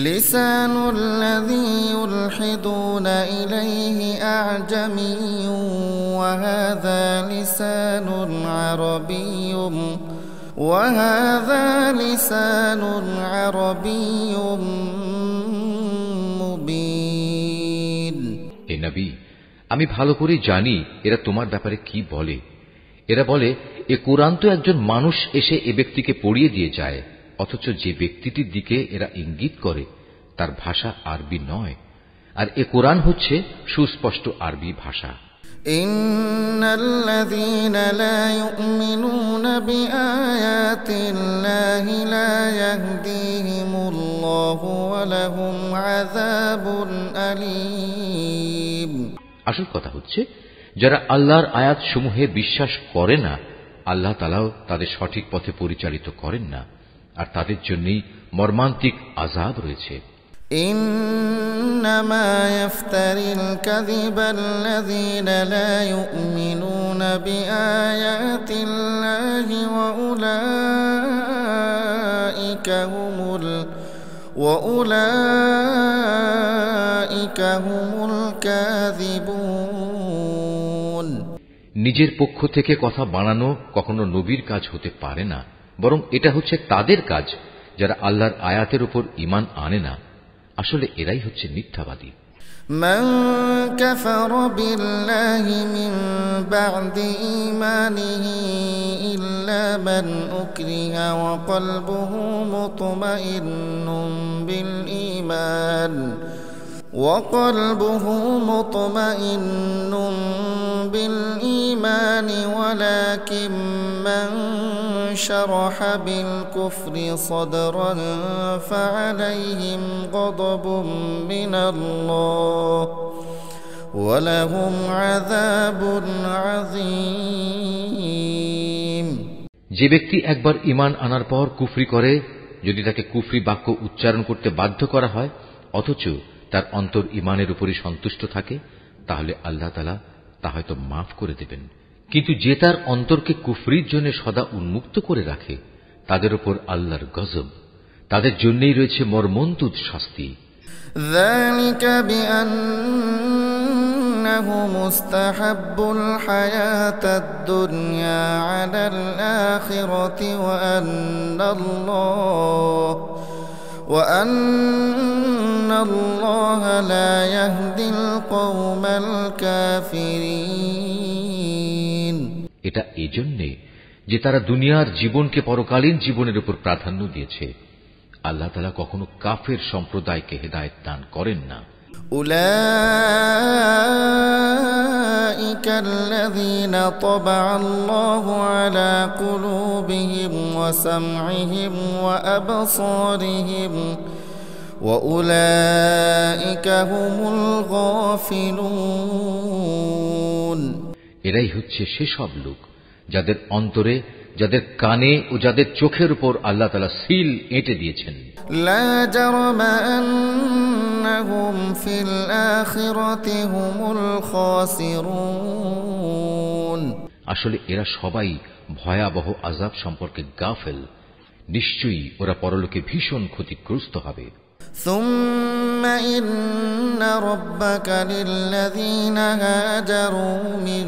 [SPEAKER 2] لِسَانُ الَّذِي يُلْحِدُونَ إِلَيْهِ أَعْجَمِيٌّ وَهَذَا لِسَانٌ عَرَبِيٌّ مُبِينٌ।
[SPEAKER 1] হে নবী, আমি ভালো করে জানি এরা তোমার ব্যাপারে কি বলে। এরা বলে, এ কোরআন তো একজন মানুষ এসে এ ব্যক্তিকে পড়িয়ে দিয়ে যায়, অথচ যে ব্যক্তিটির দিকে এরা ইঙ্গিত করে তার ভাষা আরবি নয়, আর এ কোরআন হচ্ছে সুস্পষ্ট আরবি ভাষা।
[SPEAKER 2] ইন্নাল্লাযীনা লা ইউমিনুনা বিআয়াতিল্লাহি লা ইয়াহদিহিমুল্লাহু ওয়া লাহুম আযাবুন আলীম।
[SPEAKER 1] আসল কথা হচ্ছে, যারা আল্লাহর আয়াত সমূহে বিশ্বাস করে না, আল্লাহ তাআলাও তাদের সঠিক পথে পরিচালিত করেন না, আর তাদের জন্যই মর্মান্তিক আযাব রয়েছে।
[SPEAKER 2] ইন্নামা ইফতারিল কাযিবাল্লাযীনা লা ইউমিনুনা বিআয়াতিল্লাহি ওয়া উলাইকা হুমুল কাযিবুন।
[SPEAKER 1] নিজের পক্ষ থেকে কথা বানানো কখনো নবীর কাজ হতে পারে না, বরং এটা হচ্ছে তাদের কাজ যারা আল্লাহর আয়াতের উপর ঈমান আনে না। আসলে এরাই হচ্ছে মিথ্যাবাদী।
[SPEAKER 2] মান কাফারা বিল্লাহি মিন বা'দি ঈমানিহি ইল্লা মান উকরিহা ওয়া কলবুহু মুতমাইন্নুম বিল ঈমান ولكن من شرح بالكفر صدرا فعليهم غضب من الله ولهم عذاب عظيم।
[SPEAKER 1] যে ব্যক্তি একবার ঈমান আনার পর কুফরি করে, যদি তাকে কুফরি বাক্য উচ্চারণ করতে বাধ্য করা হয় অথচ তার অন্তর ঈমানের উপরই সন্তুষ্ট থাকে, তাহলে আল্লাহ তাআলা তা হয়তো মাফ করে দেবেন। কিন্তু যে তার অন্তরকে কুফরির জন্য সদা উন্মুক্ত করে রাখে, তাদের উপর আল্লাহর গজব, তাদের জন্যই রয়েছে মর্মন্তুদ শাস্তি।
[SPEAKER 2] যালিকা বিআন্না أنهم استحبوا الحياة الدنيا على الآخرة وأن الله لا يهدي القوم الكافرين।
[SPEAKER 1] এটা এজন্যে যে তারা দুনিয়ার জীবনকে পরকালীন জীবনের উপর প্রাধান্য দিয়েছে। আল্লাহ তাআলা কখনো কাফের সম্প্রদায়কে হেদায়েত দান করেন না।
[SPEAKER 2] أولئك الذين طبع الله على قلوبهم وسمعهم وأبصارهم وأولئك هم الغافلون।
[SPEAKER 1] এরাই হচ্ছে সেসব লোক যাদের অন্তরে, যাদের কানে ও যাদের চোখের উপর আল্লাহ তাআলা সিল এঁটে দিয়েছেন।
[SPEAKER 2] লা জারমা আন্নাহুম ফিল আখিরাতি হুমুল খাসিরুন।
[SPEAKER 1] আসলে এরা সবাই ভয়াবহ আযাব সম্পর্কে গাফেল। নিশ্চয়ই ওরা পরলোকে ভীষণ ক্ষতিগ্রস্ত হবে।
[SPEAKER 2] ثم إن ربك للذين هاجروا من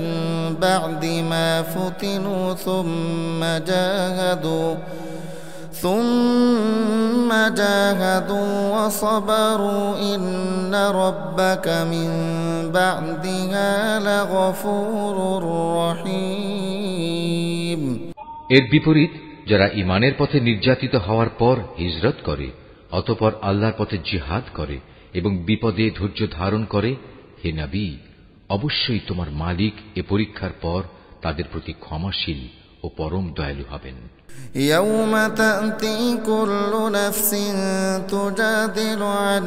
[SPEAKER 2] بعد ما فتنوا ثم جاهدوا وصبروا إن ربك من بعدها لغفور رحيم।
[SPEAKER 1] এর বিপরীত যারা ঈমানের পথে নির্যাতিত হওয়ার পর হিজরত করে, অতঃপর আল্লাহর পথে জিহাদ করে এবং বিপদে ধৈর্য ধারণ করে, হে নবী, অবশ্যই তোমার মালিক এ পরীক্ষার পর তাদের প্রতি ক্ষমাশীল ও পরম দয়ালু হবেন।
[SPEAKER 2] يوم تأتي كل نفس تجادل عن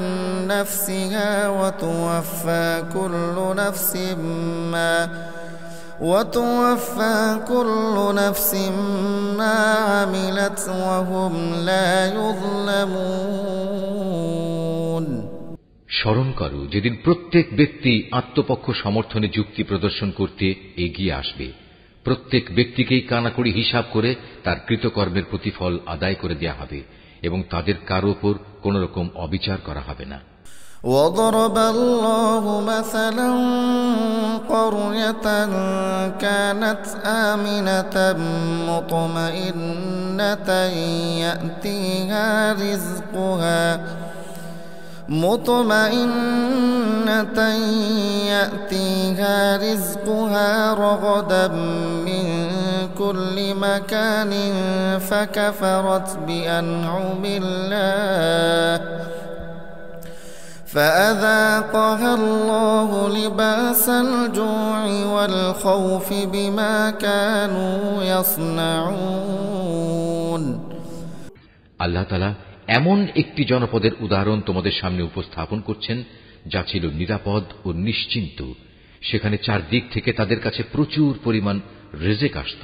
[SPEAKER 2] نفسها وتوفى كل نفس ما عملت وهم لا يظلمون।
[SPEAKER 1] স্মরণ করো যেদিন প্রত্যেক ব্যক্তি আত্মপক্ষ সমর্থনে যুক্তি প্রদর্শন করতে এগিয়ে আসবে। প্রত্যেক ব্যক্তিকেই কানাকড়ি হিসাব করে তার কৃতকর্মের প্রতিফল আদায় করে দেয়া হবে এবং তাদের কারো উপর কোন রকম অবিচার করা হবে না।
[SPEAKER 2] وضرب الله مثلا قرية كانت آمنة مطمئنة يأتيها رزقها رغدا من كل مكان فكفرت بأنعم الله فأذاقها الله لباس الجوع والخوف بما كانوا يصنعون।
[SPEAKER 1] আল্লাহ তাআলা এমন একটি জনপদের উদাহরণ তোমাদের সামনে উপস্থাপন করছেন যা ছিল নিরাপদ ও নিশ্চিন্ত। সেখানে চারদিক থেকে তাদের কাছে প্রচুর পরিমাণ রিজিক আসত।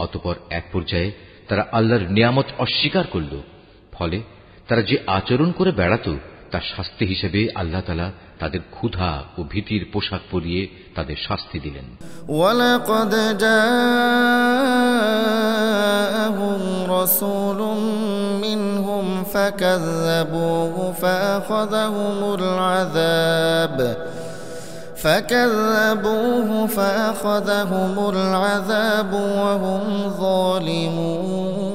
[SPEAKER 1] অতঃপর এক পর্যায়ে তারা আল্লাহর নিয়ামত অস্বীকার করল। ফলে তারা যে আচরণ করে বেড়াত তার শাস্তি হিসেবে আল্লাহ তাআলা তাদের ক্ষুধা ও ভীতির পোশাক পরিয়ে তাদের শাস্তি দিলেন।
[SPEAKER 2] ওয়ালাকাদ জাআহুম রাসূলুম মিনহুম ফাকাযযাবুহু ফাআখাযাহুমুল আযাবু ওয়া হুম যালিমুন।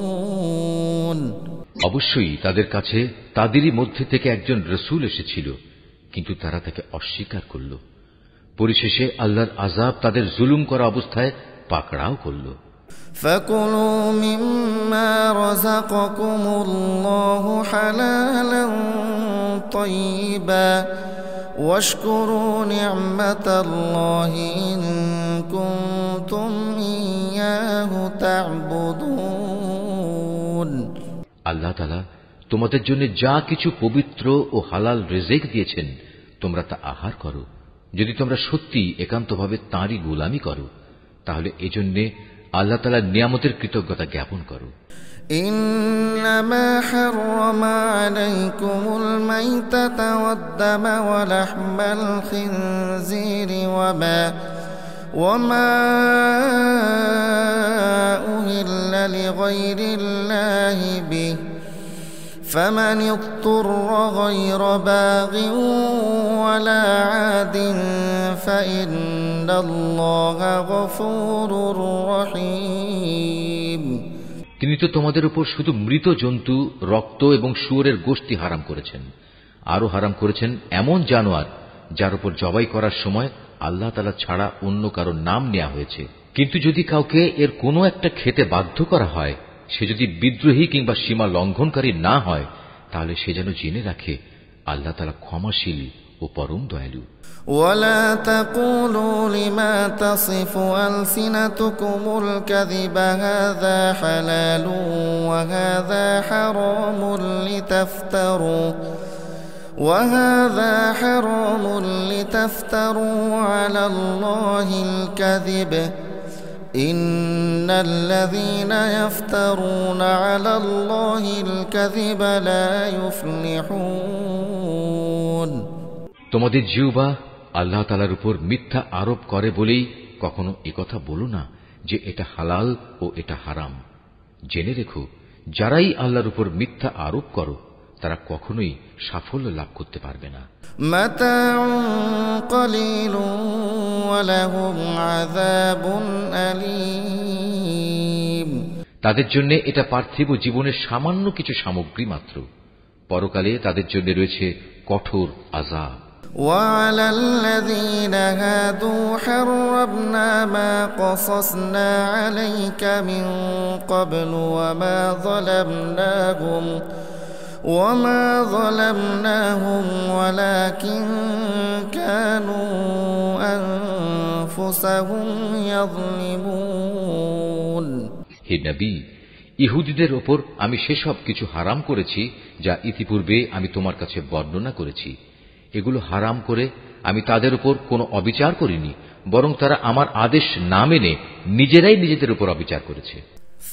[SPEAKER 1] অবশ্যই তাদের কাছে তাদেরই মধ্যে থেকে একজন রাসূল এসেছিল, কিন্তু তারা তাকে অস্বীকার করল। পরিশেষে আল্লাহর আযাব তাদের জুলুম করা অবস্থায় পাকড়াও করল।
[SPEAKER 2] ফাকুলু মিম্মা রাযাকাকুমুল্লাহু হালালান তাইয়্যিবা ওয়াশকুরু নি'মাতাল্লাহি ইন কুনতুম ইয়্যাহু তা'বুদুন।
[SPEAKER 1] আল্লাহ তাআলা তোমাদের জন্য যা কিছু পবিত্র ও হালাল রিজিক দিয়েছেন তোমরা তা আহার করো, যদি তোমরা সত্যি একান্তভাবে তাঁরই গোলামি করো, তাহলে এজন্য আল্লাহ তাআলার নিয়ামতের কৃতজ্ঞতা জ্ঞাপন করো।
[SPEAKER 2] ইন্নামা হাররামা আলাইকুমুল মাইতাতা ওয়াদ-দামা ওয়া লাহমাল খিনজিরি ওয়ামা উহিল্লা লিগাইরিল্লাহি বিহি فمن اضطر غير باغ ولا عاد فإن الله غفور رحيم।
[SPEAKER 1] তিনি তো তোমাদের উপর শুধু মৃত জন্তু, রক্ত এবং শুয়োরের গোশত হারাম করেছেন। আরো হারাম করেছেন এমন জানোয়ার যার উপর জবাই করার সময় আল্লাহ তাআলা ছাড়া অন্য কারো নাম নেওয়া হয়েছে। কিন্তু যদি কাউকে এর কোনো একটা খেতে বাধ্য করা হয়, সে যদি বিদ্রোহী কিংবা সীমা লঙ্ঘনকারী না হয়, তাহলে সে যেন জেনে রাখে আল্লাহ তাআলা ক্ষমাশীল ও পরম দয়ালু।
[SPEAKER 2] ولا تقولوا لما تصف ألسنتكم الكذب هذا حلال وهذا حرام لتفتروا على الله الكذب إن الذين يفترون على الله الكذب لا يفلحون।
[SPEAKER 1] তোমাদের জিহ্বা আল্লাহ তাআলার উপর মিথ্যা আরোপ করে বলেই কখনো একথা বলো না যে এটা হালাল ও এটা হারাম। জেনে রেখো, যারাই আল্লাহর উপর মিথ্যা আরোপ করো তারা কখনোই সাফল্য লাভ করতে পারবে না।
[SPEAKER 2] মাতাউন কলিলুন ওয়া লাহুম আযাবুন আলীম।
[SPEAKER 1] তাদের জন্য এটা পার্থিব জীবনের সামান্য কিছু সামগ্রী মাত্র, পরকালে তাদের জন্য রয়েছে কঠোর আযাব।
[SPEAKER 2] وعلى الذين هادوا حرمنا ما قصصنا عليك من قبل وما ظلمناهم ولكن كانوا أنفسهم يظلمون।
[SPEAKER 1] হে নবী, ইহুদিদের ওপর আমি সেসব কিছু হারাম করেছি যা ইতিপূর্বে আমি তোমার কাছে বর্ণনা করেছি। এগুলো হারাম করে আমি তাদের উপর কোনো অবিচার করিনি, বরং তারা আমার আদেশ না মেনে নিজেরাই নিজেদের উপর অবিচার করেছে।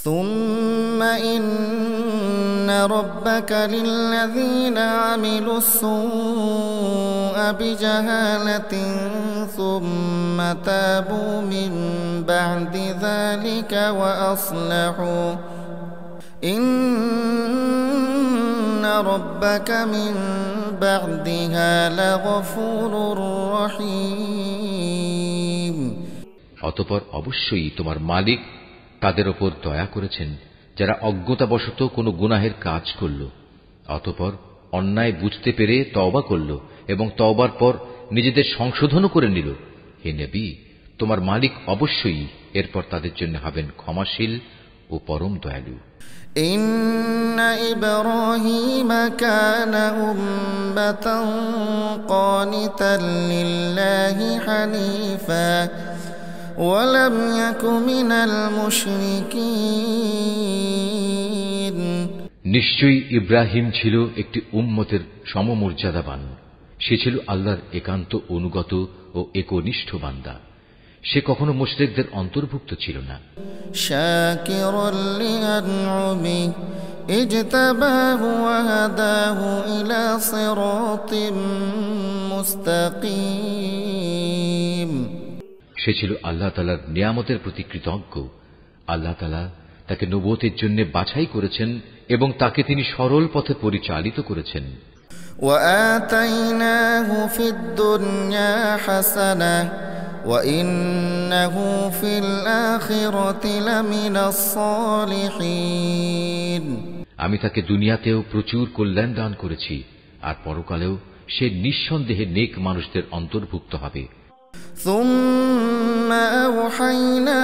[SPEAKER 2] ثم إن ربك للذين عملوا السوء بجهالة ثم تابوا من بعد ذلك وأصلحوا إن ربك من بعدها لغفور رحيم।
[SPEAKER 1] অতঃপর অবশ্যই তোমার মালিক তাদের ওপর দয়া করেছেন যারা অজ্ঞতাবশত কোনো গুনাহের কাজ করল, অতঃপর অন্যায় বুঝতে পেরে তওবা করল এবং তওবার পর নিজেদের সংশোধনও করে নিল। হে নবী, তোমার মালিক অবশ্যই এরপর তাদের জন্য হবেন ক্ষমাশীল ও পরম দয়ালু।
[SPEAKER 2] إن إبراهيم كان أمة قانتا لله حنيفا ولم يك من المشركين।
[SPEAKER 1] নিশ্চয়ই ইব্রাহিম ছিল একটি উম্মতের সমমর্যাদাবান। সে ছিল আল্লাহর একান্ত অনুগত ও একনিষ্ঠ বান্দা। সে কখনো মুশরিকদের অন্তর্ভুক্ত ছিল না।
[SPEAKER 2] শাকিরান লিআনউমি ইজতাবাহু ওয়া হাদাহু ইলা সিরাতিম মুস্তাকিম।
[SPEAKER 1] সে ছিল আল্লাহ তাআলার নিয়ামতের প্রতি কৃতজ্ঞ। আল্লাহ তাআলা তাকে নবুয়তের জন্য বাছাই করেছেন এবং তাকে তিনি সরল পথে পরিচালিত করেছেন।
[SPEAKER 2] وآتيناه في الدنيا حسنة وإنه في الآخرة لمن الصالحين।
[SPEAKER 1] আমি তাকে দুনিয়াতেও প্রচুর কল্যাণ দান করেছি, আর পরকালেও সে নিঃসন্দেহে নেক মানুষদের অন্তর্ভুক্ত হবে।
[SPEAKER 2] ثم أوحينا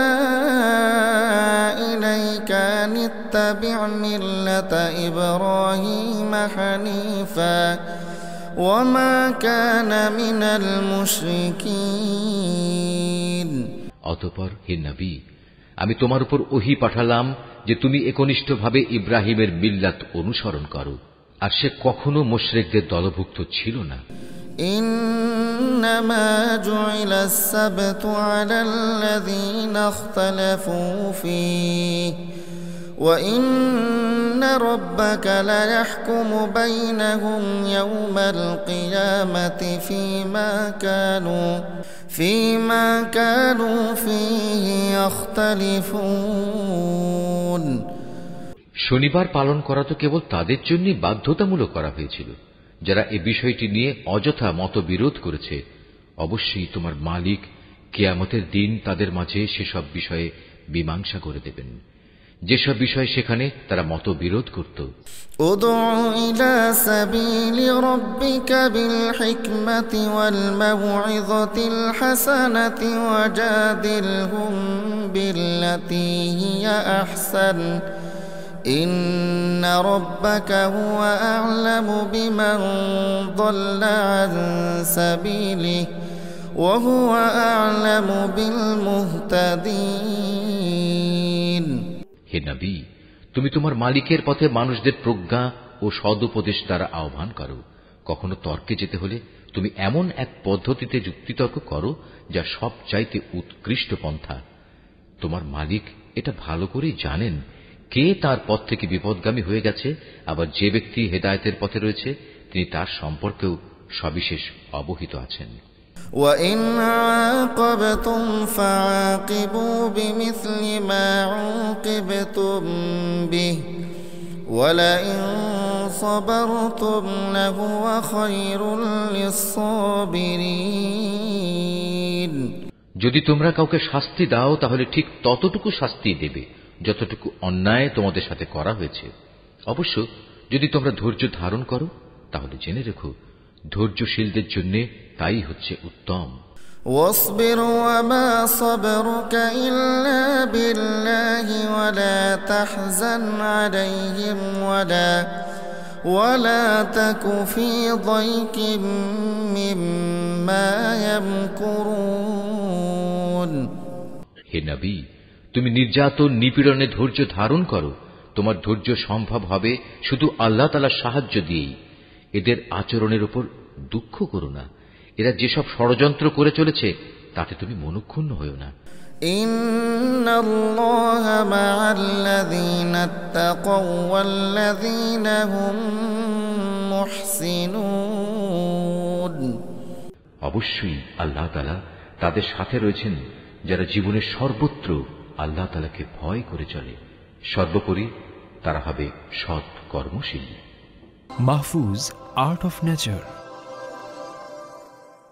[SPEAKER 2] إليك أن اتبع ملة إبراهيم حنيفا وما كان من المشركين।
[SPEAKER 1] অতঃপর হে নবী, আমি তোমার উপর ওহী পাঠালাম যে তুমি একনিষ্ঠভাবে ইব্রাহিমের মিল্লাত অনুসরণ করো, আর সে কখনো মুশরিকদের দলভুক্ত ছিল না।
[SPEAKER 2] إنما جعل السبت على الذين اختلفوا فيه وإن ربك ليحكم بينهم يوم القيامة فيما كانوا فيه يختلفون।
[SPEAKER 1] শনিবার পালন করা তো কেবল তাদের জন্যই বাধ্যতামূলক করা হয়েছিল যারা এ বিষয়টি নিয়ে অযথা মতবিরোধ করেছে। অবশ্যই তোমার মালিক কিয়ামতের দিন তাদের মাঝে সেসব বিষয়ে মীমাংসা করে দেবেন, যেসব বিষয় সেখানে তারা মতবিরোধ করত।
[SPEAKER 2] উদউ ইলা সাবিলি রাব্বিকা বিল হিকমাতি ওয়াল মাউইযাতিল হাসানাতি ওয়াজাদিলহুম বিল্লাতী হিয়া আহসান ইন্না রাব্বাকা হুয়া আ'লামু বিমান দাল্লা আন সাবিলিহি ওয়া হুয়া আ'লামু বিল মুহতাদিন।
[SPEAKER 1] হে নবী, তুমি তোমার মালিকের পথে মানুষদের প্রজ্ঞা ও সদুপদেশ দ্বারা আহ্বান করো। কখনো তর্কে যেতে হলে তুমি এমন এক পদ্ধতিতে যুক্তিতর্ক করো যা সবচাইতে উৎকৃষ্ট পন্থা। তোমার মালিক এটা ভালো করেই জানেন কে তার পথ থেকে বিপদগামী হয়ে গেছে, আবার যে ব্যক্তি হেদায়েতের পথে রয়েছে তিনি তার সম্পর্কেও সবিশেষ অবহিত আছেন।
[SPEAKER 2] وَإِنْ عَاقَبْتُمْ فَعَاقِبُوا بِمِثْلِ مَا عُوقِبْتُمْ بِهِ وَلَئِنْ صَبَرْتُمْ لَهُوَ خَيْرٌ لِلصَّابِرِينَ।
[SPEAKER 1] যদি তোমরা কাউকে শাস্তি দাও তাহলে ঠিক ততটুকু শাস্তি দেবে যতটুকু অন্যায় তোমাদের সাথে করা হয়েছে। অবশ্য যদি তোমরা ধৈর্য ধারণ করো তাহলে জেনে রেখো ধৈর্যশীলদের জন্য তাই হচ্ছে উত্তম।
[SPEAKER 2] واصبر وما صبرك إلا بالله ولا تحزن عليهم ولا تك في ضيق مما يمكرون।
[SPEAKER 1] হে নবী, তুমি নির্যাতন নিপীড়নে ধৈর্য ধারণ করো। তোমার ধৈর্য সম্ভব হবে শুধু আল্লাহ তাআলার সাহায্য দিয়েই। এদের আচরণের উপর দুঃখ করো না। এরা যেসব ষড়যন্ত্র করে চলেছে তাতে তুমি মনক্ষুণ্ণ হও না।
[SPEAKER 2] ইন্নাল্লাহা মা'আল্লাযীনা ইত্তাকাও ওয়াল্লাযীনা হুম মুহসিনুন।
[SPEAKER 1] অবশ্যই আল্লাহ তাআলা তাদের সাথে রয়েছেন যারা জীবনের সর্বত্র আল্লাহ তাআলাকে ভয় করে চলে। সর্বোপরি তারা হবে সৎ কর্মশীল।
[SPEAKER 3] Mahfuz, art of nature.